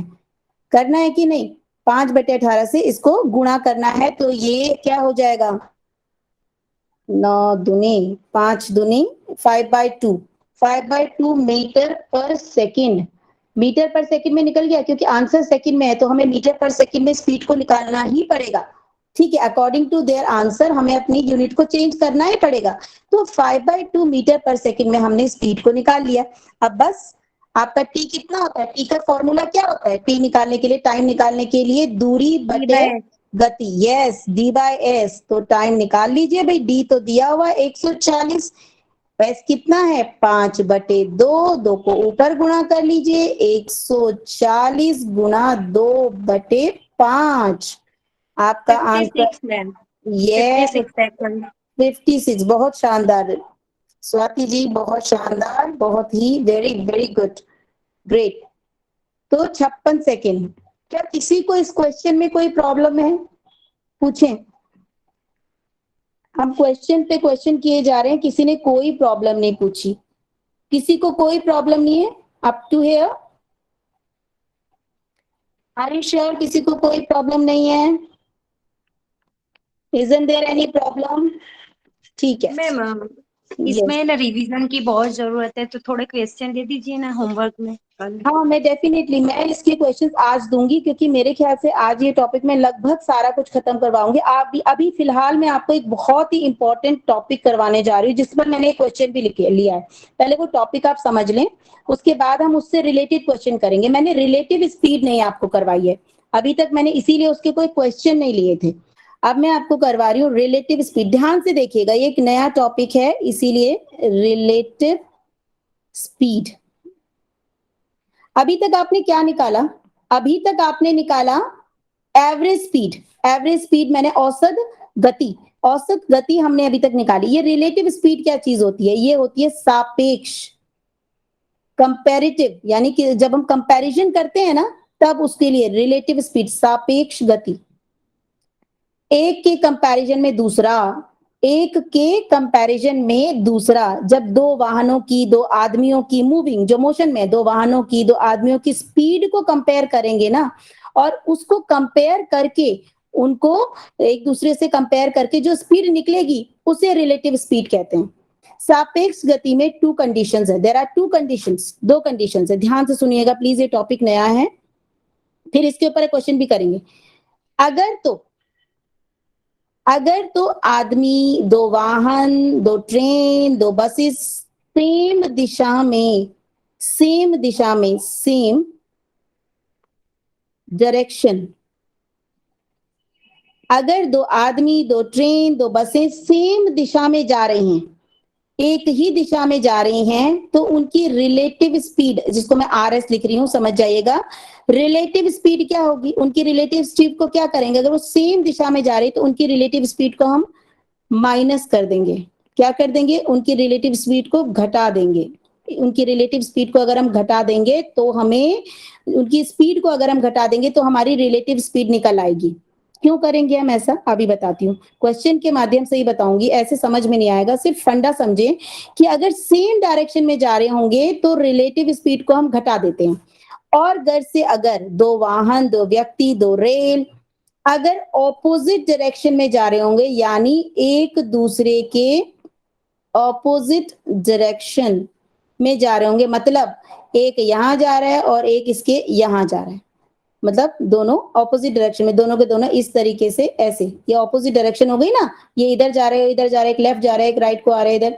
है कि नहीं, 5/18 से इसको गुणा करना है, तो ये क्या हो जाएगा, 9 दूनी 5 दूनी 5/2, 5/2 मीटर पर सेकंड, मीटर पर सेकंड में निकल गया, क्योंकि आंसर सेकंड में है, तो हमें मीटर पर सेकंड में स्पीड को निकालना ही पड़ेगा। ठीक है, अकॉर्डिंग टू देयर आंसर हमें अपनी यूनिट को चेंज करना ही पड़ेगा। तो 5/2 मीटर पर सेकंड में हमने स्पीड को निकाल लिया। अब बस आपका टी कितना होता है, टी का फॉर्मूला क्या होता है, टी निकालने के लिए, टाइम निकालने के लिए, दूरी बटे D/S गति, यस D/S, तो टाइम निकाल लीजिए भाई, डी तो दिया हुआ है 140, एस कितना है 5/2, 2 को ऊपर गुणा कर लीजिए, 140 गुणा 2/5, आपका आंसर 56 मैम, ये 56 सेकंड। 56, बहुत शानदार स्वाति जी, बहुत शानदार, बहुत ही वेरी वेरी गुड, ग्रेट। तो 56 सेकेंड। क्या किसी को इस क्वेश्चन में कोई प्रॉब्लम है, पूछें, हम क्वेश्चन पे क्वेश्चन किए जा रहे हैं, किसी ने कोई प्रॉब्लम नहीं पूछी, किसी को कोई प्रॉब्लम नहीं है up to here, are you sure, किसी को कोई प्रॉब्लम नहीं है, इजंट देयर एनी प्रॉब्लम, ठीक है, मैम यस। इसमें ना रिवीजन की बहुत जरूरत है, तो थोड़े क्वेश्चन दे दीजिए ना होमवर्क में कल। हाँ, मैं डेफिनेटली, मैं इसके क्वेश्चंस आज दूंगी, क्योंकि मेरे ख्याल से आज ये टॉपिक में लगभग सारा कुछ खत्म करवाऊंगी। आप भी अभी फिलहाल मैं आपको एक बहुत ही इंपॉर्टेंट टॉपिक करवाने जा रही हूँ, जिस पर मैंने एक क्वेश्चन भी लिया है, पहले वो टॉपिक आप समझ लें, उसके बाद हम उससे रिलेटेड क्वेश्चन करेंगे। मैंने रिलेटिव स्पीड नहीं आपको करवाई है अभी तक, मैंने इसीलिए उसके कोई क्वेश्चन नहीं लिए थे, अब मैं आपको करवा रही हूँ रिलेटिव स्पीड। ध्यान से देखिएगा, ये एक नया टॉपिक है, इसीलिए रिलेटिव स्पीड। अभी तक आपने क्या निकाला, अभी तक आपने निकाला एवरेज स्पीड, एवरेज स्पीड मैंने औसत गति, औसत गति हमने अभी तक निकाली। ये रिलेटिव स्पीड क्या चीज होती है, ये होती है सापेक्ष, कंपैरेटिव, यानी कि जब हम कंपैरिजन करते हैं ना, तब उसके लिए रिलेटिव स्पीड, सापेक्ष गति, एक के कंपैरिजन में दूसरा, एक के कंपैरिजन में दूसरा, जब दो वाहनों की, दो आदमियों की मूविंग, जो मोशन में दो वाहनों की, दो आदमियों की स्पीड को कंपेयर करेंगे ना, और उसको कंपेयर करके, उनको एक दूसरे से कंपेयर करके जो स्पीड निकलेगी, उसे रिलेटिव स्पीड कहते हैं। सापेक्ष गति में 2 कंडीशंस है, देयर आर 2 कंडीशंस, 2 कंडीशंस है, ध्यान से सुनिएगा प्लीज, ये टॉपिक नया है। फिर इसके ऊपर एक क्वेश्चन भी करेंगे। अगर तो आदमी, दो वाहन, दो ट्रेन, दो बसेस सेम सेम डायरेक्शन, अगर दो आदमी, दो ट्रेन, दो बसें सेम दिशा में जा रही हैं, एक ही दिशा में जा रही हैं, तो उनकी रिलेटिव स्पीड, जिसको मैं आरएस लिख रही हूं, समझ जाइएगा, रिलेटिव स्पीड क्या होगी, उनकी रिलेटिव स्पीड को क्या करेंगे, अगर वो सेम दिशा में जा रही तो उनकी रिलेटिव स्पीड को हम माइनस कर देंगे। क्या कर देंगे, उनकी रिलेटिव स्पीड को घटा देंगे। उनकी रिलेटिव स्पीड को अगर हम घटा देंगे तो हमें, उनकी स्पीड को अगर हम घटा देंगे तो हमारी रिलेटिव स्पीड निकल आएगी। क्यों करेंगे हम ऐसा, अभी बताती हूँ, क्वेश्चन के माध्यम से ही बताऊंगी, ऐसे समझ में नहीं आएगा, सिर्फ फंडा समझे कि अगर सेम डायरेक्शन में जा रहे होंगे तो रिलेटिव स्पीड को हम घटा देते हैं। और घर से अगर दो वाहन, दो व्यक्ति, दो रेल अगर ऑपोजिट डायरेक्शन में जा रहे होंगे, यानी एक दूसरे के ऑपोजिट डायरेक्शन में जा रहे होंगे, मतलब एक यहां जा रहा है और एक इसके यहां जा रहा है, मतलब दोनों ऑपोजिट डायरेक्शन में, दोनों के दोनों इस तरीके से, ऐसे, ये ऑपोजिट डायरेक्शन हो गई ना, ये इधर जा रहे हो, इधर जा रहे, एक लेफ्ट जा रहा है, एक राइट को आ रहा है इधर,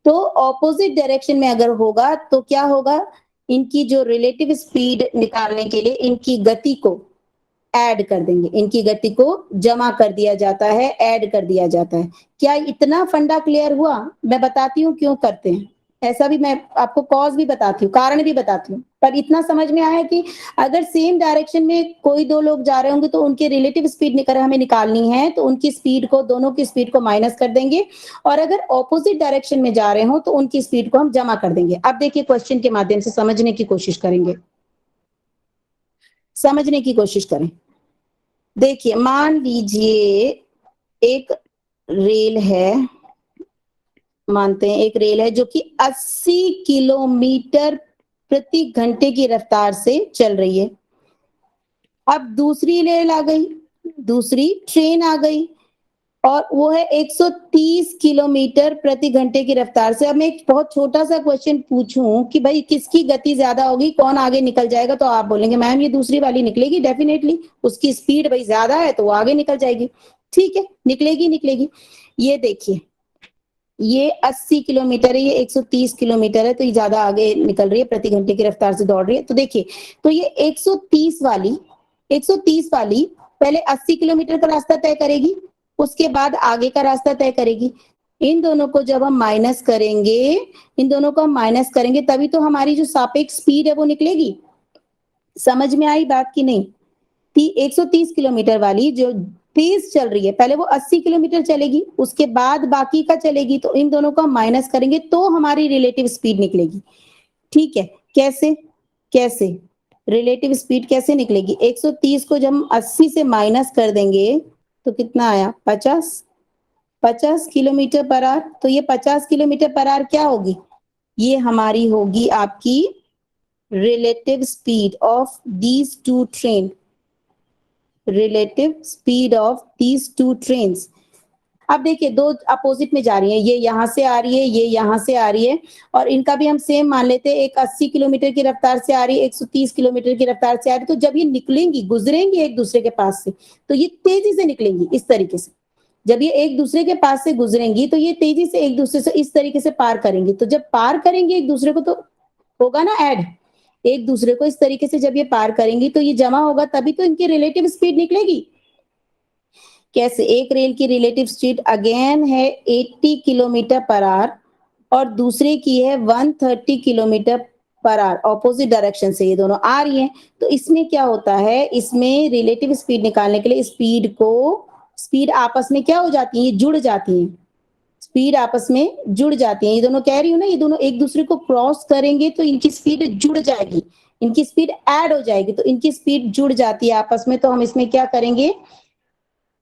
तो ऑपोजिट डायरेक्शन में अगर होगा तो क्या होगा, इनकी जो रिलेटिव स्पीड निकालने के लिए इनकी गति को ऐड कर देंगे, इनकी गति को जमा कर दिया जाता है, ऐड कर दिया जाता है। क्या इतना फंडा क्लियर हुआ, मैं बताती हूँ क्यों करते हैं ऐसा, भी मैं आपको कॉज भी बताती हूँ, कारण भी बताती हूँ, पर इतना समझ में आया कि अगर सेम डायरेक्शन में कोई दो लोग जा रहे होंगे तो उनकी रिलेटिव स्पीड निकल हमें निकालनी है, तो उनकी स्पीड को, दोनों की स्पीड को माइनस कर देंगे, और अगर ऑपोजिट डायरेक्शन में जा रहे हो तो उनकी स्पीड को हम जमा कर देंगे। अब देखिए क्वेश्चन के माध्यम से समझने की कोशिश करेंगे, समझने की कोशिश करें। देखिए मान लीजिए एक रेल है, मानते हैं एक रेल है जो कि 80 किलोमीटर प्रति घंटे की रफ्तार से चल रही है। अब दूसरी रेल आ गई, दूसरी ट्रेन आ गई और वो है 130 किलोमीटर प्रति घंटे की रफ्तार से। अब मैं एक बहुत छोटा सा क्वेश्चन पूछूं कि भाई किसकी गति ज्यादा होगी, कौन आगे निकल जाएगा, तो आप बोलेंगे मैम ये दूसरी वाली निकलेगी, डेफिनेटली उसकी स्पीड भाई ज्यादा है तो वो आगे निकल जाएगी। ठीक है, निकलेगी निकलेगी। ये देखिए ये 80 किलोमीटर है, ये 130 किलोमीटर है, तो ये ज्यादा आगे निकल रही है, प्रति घंटे की रफ्तार से दौड़ रही है। तो देखिए, तो ये 130 वाली पहले 80 किलोमीटर का रास्ता तय करेगी, उसके बाद आगे का रास्ता तय करेगी। इन दोनों को जब हम माइनस करेंगे, इन दोनों को हम माइनस करेंगे तभी तो हमारी जो सापेक्ष स्पीड है वो निकलेगी। समझ में आई बात की नहीं? 130 किलोमीटर वाली जो तेज चल रही है, पहले वो 80 किलोमीटर चलेगी, उसके बाद बाकी का चलेगी, तो इन दोनों को हम माइनस करेंगे तो हमारी रिलेटिव स्पीड निकलेगी। ठीक है, कैसे कैसे रिलेटिव स्पीड कैसे निकलेगी? 130 को जब हम 80 से माइनस कर देंगे तो कितना आया? 50 किलोमीटर पर आवर। तो ये 50 किलोमीटर पर आवर क्या होगी? ये हमारी होगी आपकी relative speed of these two train, relative speed of these two trains. अब देखिए दो अपोजिट में जा रही हैं, ये यहां से आ रही है, ये यहां से आ रही है, और इनका भी हम सेम मान लेते हैं, एक 80 किलोमीटर की रफ्तार से आ रही है, 130 किलोमीटर की रफ्तार से आ रही है। तो जब ये निकलेंगी, गुजरेंगी एक दूसरे के पास से, तो ये तेजी से निकलेंगी इस तरीके से। जब ये एक दूसरे के पास से गुजरेंगी तो ये तेजी से एक दूसरे से इस तरीके से पार करेंगी। तो जब पार करेंगे एक दूसरे को तो होगा ना ऐड, एक दूसरे को इस तरीके से जब ये पार करेंगी तो ये जमा होगा, तभी तो इनकी रिलेटिव स्पीड निकलेगी। कैसे? एक रेल की रिलेटिव स्पीड अगेन है 80 किलोमीटर पर आवर और दूसरे की है 130 kilometre per our, opposite direction से ये दोनों आ रही हैं। तो इसमें क्या होता है, इसमें रिलेटिव स्पीड निकालने के लिए स्पीड आपस में क्या हो जाती है, ये जुड़ जाती है, स्पीड आपस में जुड़ जाती है। ये दोनों कह रही हूँ ना, ये दोनों एक दूसरे को क्रॉस करेंगे तो इनकी स्पीड जुड़ जाएगी, इनकी स्पीड ऐड हो जाएगी, तो इनकी स्पीड जुड़ जाती है आपस में। तो हम इसमें क्या करेंगे,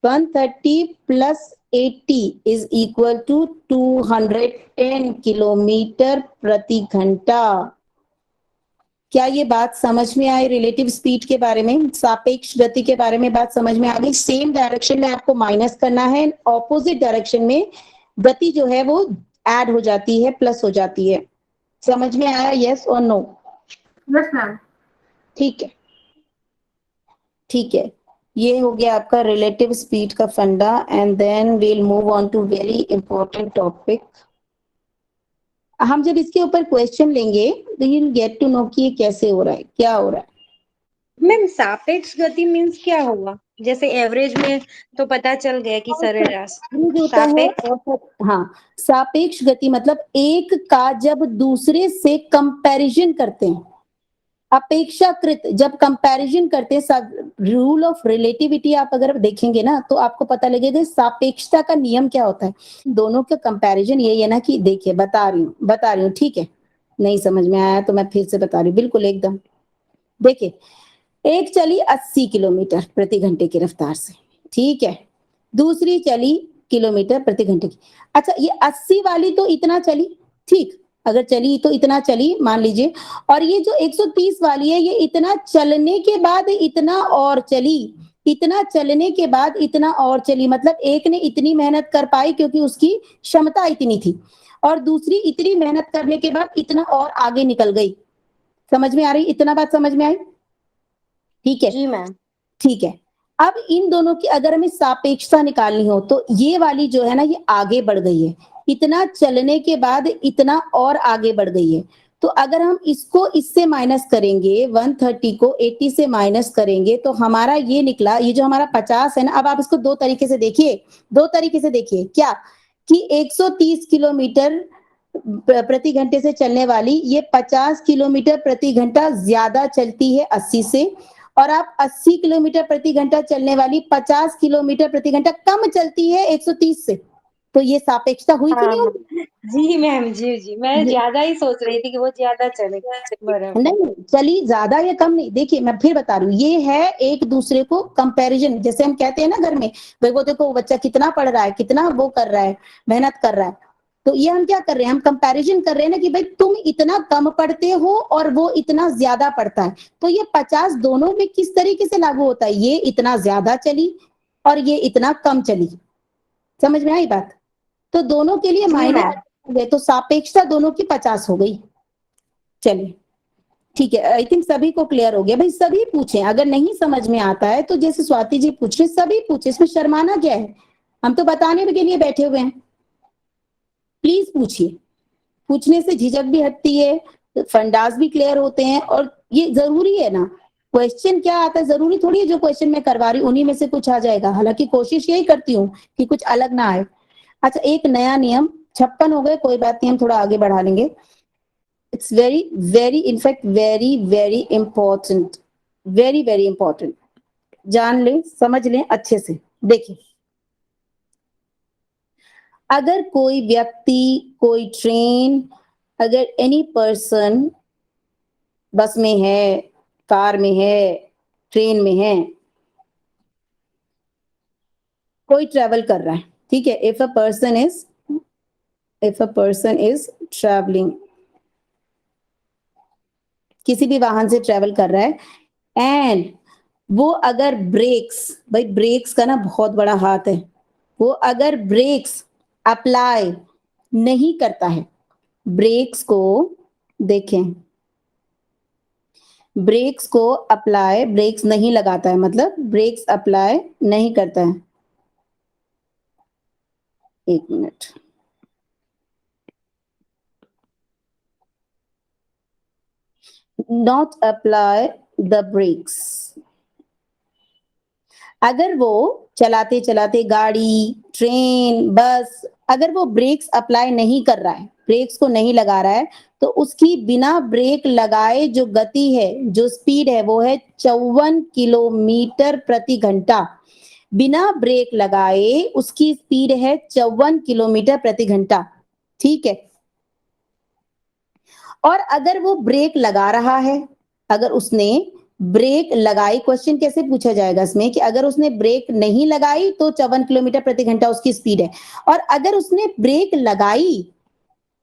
130 plus 80 is equal to 210 kilometre प्रति घंटा। क्या ये बात समझ में आई? रिलेटिव स्पीड के बारे में, सापेक्ष गति के बारे में बात समझ में आ गई। सेम डायरेक्शन में आपको माइनस करना है, ऑपोजिट डायरेक्शन में गति जो है वो ऐड हो जाती है, प्लस हो जाती है। समझ में आया? यस और नो? Yes ma'am. ठीक है, ठीक है, ये हो गया आपका रिलेटिव स्पीड का funda and then we'll move on to very important topic. हम जब इसके ऊपर क्वेश्चन लेंगे तो यू गेट टू नो कि ये कैसे हो रहा है, क्या हो रहा है। मैम सापेक्ष गति मीन्स क्या होगा? जैसे एवरेज में तो पता चल गया कि सरेराश। एवरेज होता है सापेक्ष औसत। हाँ, सापेक्ष गति मतलब एक का जब दूसरे से कंपैरिजन करते हैं, अपेक्षाकृत जब कंपैरिजन करते हैं, रूल ऑफ रिलेटिविटी आप अगर देखेंगे ना तो आपको पता लगेगा सापेक्षता का नियम क्या होता है। दोनों का कंपैरिजन यही है ना कि देखिए बता रही हूँ, ठीक है, नहीं समझ में आया तो मैं फिर से बता रही हूँ, बिल्कुल एकदम। देखिए, एक चली 80 किलोमीटर प्रति घंटे की रफ्तार से, ठीक है, दूसरी चली किलोमीटर प्रति घंटे की। अच्छा, ये 80 वाली तो इतना चली, ठीक, अगर चली तो इतना चली मान लीजिए, और ये जो 130 वाली है ये इतना चलने के बाद इतना और चली, इतना चलने के बाद इतना और चली, मतलब एक ने इतनी मेहनत कर पाई क्योंकि उसकी क्षमता इतनी थी, और दूसरी इतनी मेहनत करने के बाद इतना और आगे निकल गई। समझ में आ रही, इतना बात समझ में आई? ठीक है, जी मैम। ठीक है। अब इन दोनों की अगर हमें सापेक्षता निकालनी हो तो ये वाली जो है ना ये आगे बढ़ गई है, इतना चलने के बाद इतना और आगे बढ़ गई है। तो अगर हम इसको इससे माइनस करेंगे, 130 को 80 से माइनस करेंगे तो हमारा ये निकला, ये जो हमारा 50 है ना, अब आप इसको दो तरीके से देखिए, दो तरीके से देखिए क्या, कि 130 किलोमीटर प्रति घंटे से चलने वाली ये 50 किलोमीटर प्रति घंटा ज्यादा चलती है 80 से, और आप 80 किलोमीटर प्रति घंटा चलने वाली 50 किलोमीटर प्रति घंटा कम चलती है 130 से। तो ये सापेक्षता हुई कि हाँ नहीं मैम। हुई? जी मैम, जी जी, मैं ये ज्यादा ही सोच रही थी कि वो ज्यादा चले। बराबर। नहीं चली ज्यादा या कम नहीं, देखिए मैं फिर बता रही हूँ, ये है एक दूसरे को कंपैरिजन, जैसे हम कहते हैं ना घर में, भाई वो देखो वो बच्चा कितना पढ़ रहा है, कितना वो कर रहा है, मेहनत कर रहा है। तो ये हम क्या कर रहे हैं, हम कंपैरिजन कर रहे हैं ना कि भाई तुम इतना कम पढ़ते हो और वो इतना ज्यादा पढ़ता है। तो ये 50 दोनों में किस तरीके से लागू होता है, ये इतना ज्यादा चली और ये इतना कम चली। समझ में आई बात? तो दोनों के लिए जी माइनस मैम। हो गए, तो सापेक्षता दोनों की 50 हो गई। चलिए, ठीक है, आई थिंक सभी को क्लियर हो गया। भाई सभी पूछे, अगर नहीं समझ में आता है तो जैसे स्वाति जी पूछ रहे, सभी पूछे, इसमें शर्माना क्या है, हम तो बताने के लिए बैठे हुए हैं। प्लीज पूछिए, पूछने से झिझक भी हटती है, फंडास भी क्लियर होते हैं, और ये जरूरी है ना, क्वेश्चन क्या आता है जरूरी थोड़ी है जो क्वेश्चन मैं करवा रही हूँ उन्हीं में से कुछ आ जाएगा, हालांकि कोशिश यही करती हूँ कि कुछ अलग ना आए। अच्छा, एक नया नियम, 56 हो गए, कोई बात नहीं, हम थोड़ा आगे बढ़ा लेंगे। It's very very in fact very very important, very very important, जान लें समझ लें अच्छे से। देखिए, अगर कोई व्यक्ति, कोई ट्रेन, अगर एनी पर्सन बस में है, कार में है, ट्रेन में है, कोई ट्रेवल कर रहा है, ठीक है, if a person is travelling, किसी भी वाहन से ट्रेवल कर रहा है, एंड वो अगर ब्रेक्स, भाई ब्रेक्स का ना बहुत बड़ा हाथ है, वो अगर ब्रेक्स अप्लाई नहीं करता है, ब्रेक्स को देखें, ब्रेक्स को अप्लाई, ब्रेक्स नहीं लगाता है मतलब ब्रेक्स अप्लाई नहीं करता है, एक minute, not apply the brakes, अगर वो चलाते चलाते गाड़ी, ट्रेन, बस, अगर वो ब्रेक्स अप्लाई नहीं कर रहा है, ब्रेक्स को नहीं लगा रहा है, तो उसकी बिना ब्रेक लगाए जो गति है, जो स्पीड है, वो है 54 किलोमीटर प्रति घंटा। बिना ब्रेक लगाए उसकी स्पीड है 54 किलोमीटर प्रति घंटा, ठीक है। और अगर वो ब्रेक लगा रहा है, अगर उसने ब्रेक लगाई, क्वेश्चन कैसे पूछा जाएगा इसमें कि अगर उसने ब्रेक नहीं लगाई तो 54 किलोमीटर प्रति घंटा उसकी स्पीड है, और अगर उसने ब्रेक लगाई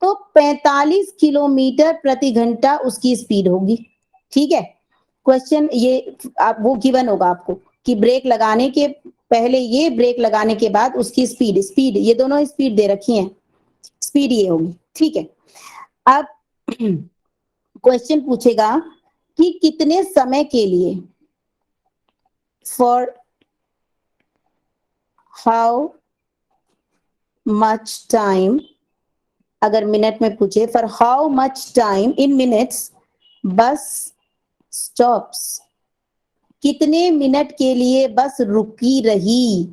तो 45 किलोमीटर प्रति घंटा उसकी स्पीड होगी, ठीक है। क्वेश्चन ये आप वो गिवन होगा आपको कि ब्रेक लगाने के पहले ये, ब्रेक लगाने के बाद उसकी स्पीड, स्पीड ये दोनों स्पीड दे रखी है, स्पीड ये होगी, ठीक है। अब क्वेश्चन पूछेगा कि कितने समय के लिए, फॉर हाउ मच टाइम, अगर मिनट में पूछे, for how much time in minutes bus stops, कितने मिनट के लिए बस रुकी रही।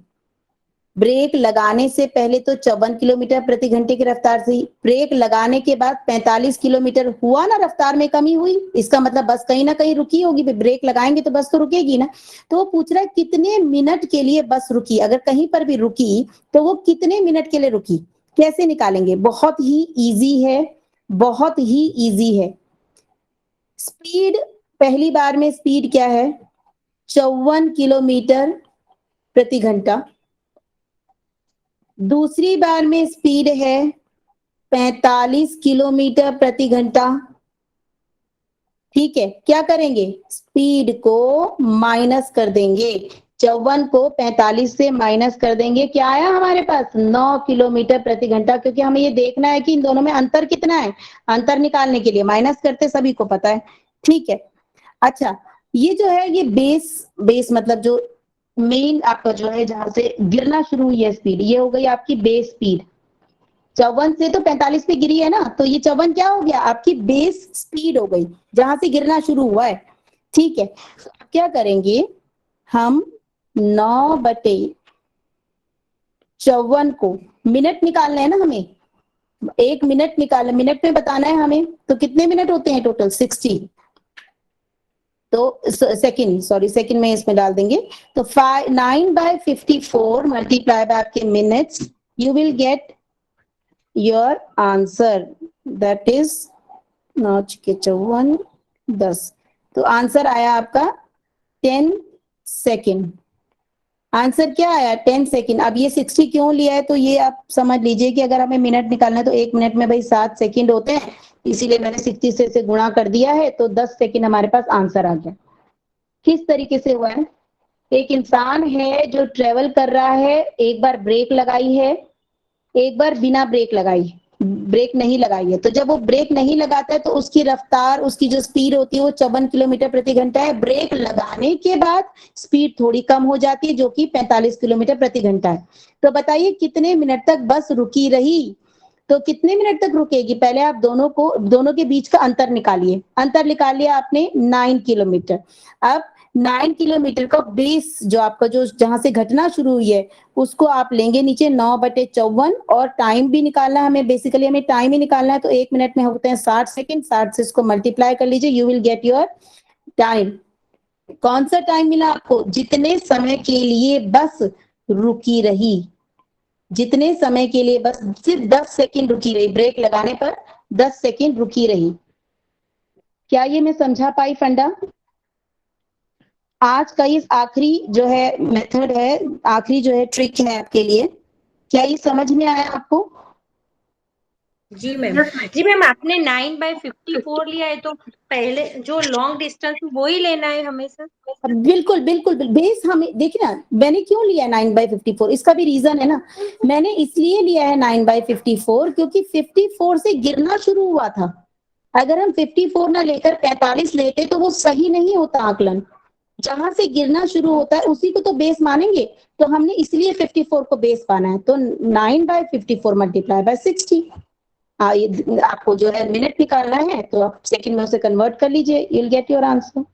ब्रेक लगाने से पहले तो 54 किलोमीटर प्रति घंटे की रफ्तार से, ब्रेक लगाने के बाद 45 किलोमीटर हुआ ना, रफ्तार में कमी हुई, इसका मतलब बस कहीं ना कहीं रुकी होगी, ब्रेक लगाएंगे तो बस तो रुकेगी ना। तो वो पूछ रहा है कितने मिनट के लिए बस रुकी, अगर कहीं पर भी रुकी तो वो कितने मिनट के लिए रुकी, कैसे निकालेंगे? बहुत ही इजी है, बहुत ही इजी है। स्पीड, पहली बार में स्पीड क्या है? 54 किलोमीटर प्रति घंटा। दूसरी बार में स्पीड है 45 किलोमीटर प्रति घंटा। ठीक है, क्या करेंगे? स्पीड को माइनस कर देंगे, 54 को 45 से माइनस कर देंगे, क्या आया हमारे पास? 9 किलोमीटर प्रति घंटा, क्योंकि हमें ये देखना है कि इन दोनों में अंतर कितना है। अंतर निकालने के लिए माइनस करते, सभी को पता है। ठीक है, अच्छा, ये जो है ये बेस मतलब जो मेन आपका जो है जहां से गिरना शुरू हुई है स्पीड, ये हो गई आपकी बेस स्पीड। 54 से तो 45 पे गिरी है ना, तो ये 54 क्या हो गया? आपकी बेस स्पीड हो गई, जहां से गिरना शुरू हुआ है। ठीक है, तो क्या करेंगे हम? 9/54 को मिनट निकालना है ना हमें, 1 मिनट निकालना, मिनट में बताना है हमें, तो कितने मिनट होते हैं टोटल? 60। तो सेकंड, सॉरी सेकंड में इसमें डाल देंगे, तो 9/54 मल्टीप्लाई बाय आपके minutes, you will get your answer, that is 9×54 10। तो आंसर आया आपका 10 सेकेंड। आंसर क्या आया? 10 सेकेंड। अब ये 60 क्यों लिया है, तो ये आप समझ लीजिए कि अगर हमें मिनट निकालना है तो 1 मिनट में भाई 7 सेकेंड होते हैं, इसीलिए मैंने 60 से इसे गुणा कर दिया है, तो 10 सेकेंड हमारे पास आंसर आ गया। किस तरीके से हुआ है? एक इंसान है जो ट्रेवल कर रहा है, एक बार ब्रेक लगाई है, एक बार बिना ब्रेक लगाई, ब्रेक नहीं लगाई है, तो जब वो ब्रेक नहीं लगाता है तो उसकी रफ्तार, उसकी जो स्पीड होती है वो 54 किलोमीटर प्रति घंटा है। ब्रेक लगाने के बाद स्पीड थोड़ी कम हो जाती है, जो कि 45 किलोमीटर प्रति घंटा है। तो बताइए कितने मिनट तक बस रुकी रही? तो कितने मिनट तक रुकेगी? पहले आप दोनों के बीच का अंतर निकालिए। अंतर निकाल लिया आपने 9 किलोमीटर। अब 9 किलोमीटर का बेस जो आपका जो जहां से घटना शुरू हुई है उसको आप लेंगे नीचे 9/54, और टाइम भी निकालना है हमें, बेसिकली हमें टाइम ही निकालना है, तो 1 मिनट में होते हैं 60 सेकंड, 60 से इसको मल्टीप्लाई कर लीजिए, you will get your time. कौन सा टाइम मिला आपको? जितने समय के लिए बस रुकी रही, जितने समय के लिए बस सिर्फ 10 सेकंड रुकी रही, ब्रेक लगाने पर 10 सेकंड रुकी रही। क्या ये मैं समझा पाई फंडा? आज का ये आखिरी जो है मेथड है, आखिरी जो है ट्रिक है आपके लिए, क्या ये समझ में आया आपको? जी मैम। जी मैम, आपने 9/54 लिया है, तो पहले जो लॉन्ग डिस्टेंस वो ही लेना है हमेशा? बिल्कुल बिल्कुल बेस हमें देखिए ना, मैंने क्यों लिया 9/54, इसका भी रीजन है ना। मैंने इसलिए लिया है 9/54 क्योंकि 54 से गिरना शुरू हुआ था। अगर हम 54 ना लेकर 45 लेते तो वो सही नहीं होता आकलन। जहां से गिरना शुरू होता है उसी को तो बेस मानेंगे, तो हमने इसलिए 54 को बेस माना है। तो 9/54 मल्टीप्लाई बाय 60। आपको जो है मिनट निकालना है तो आप सेकंड में उसे कन्वर्ट कर लीजिए, you will get your answer.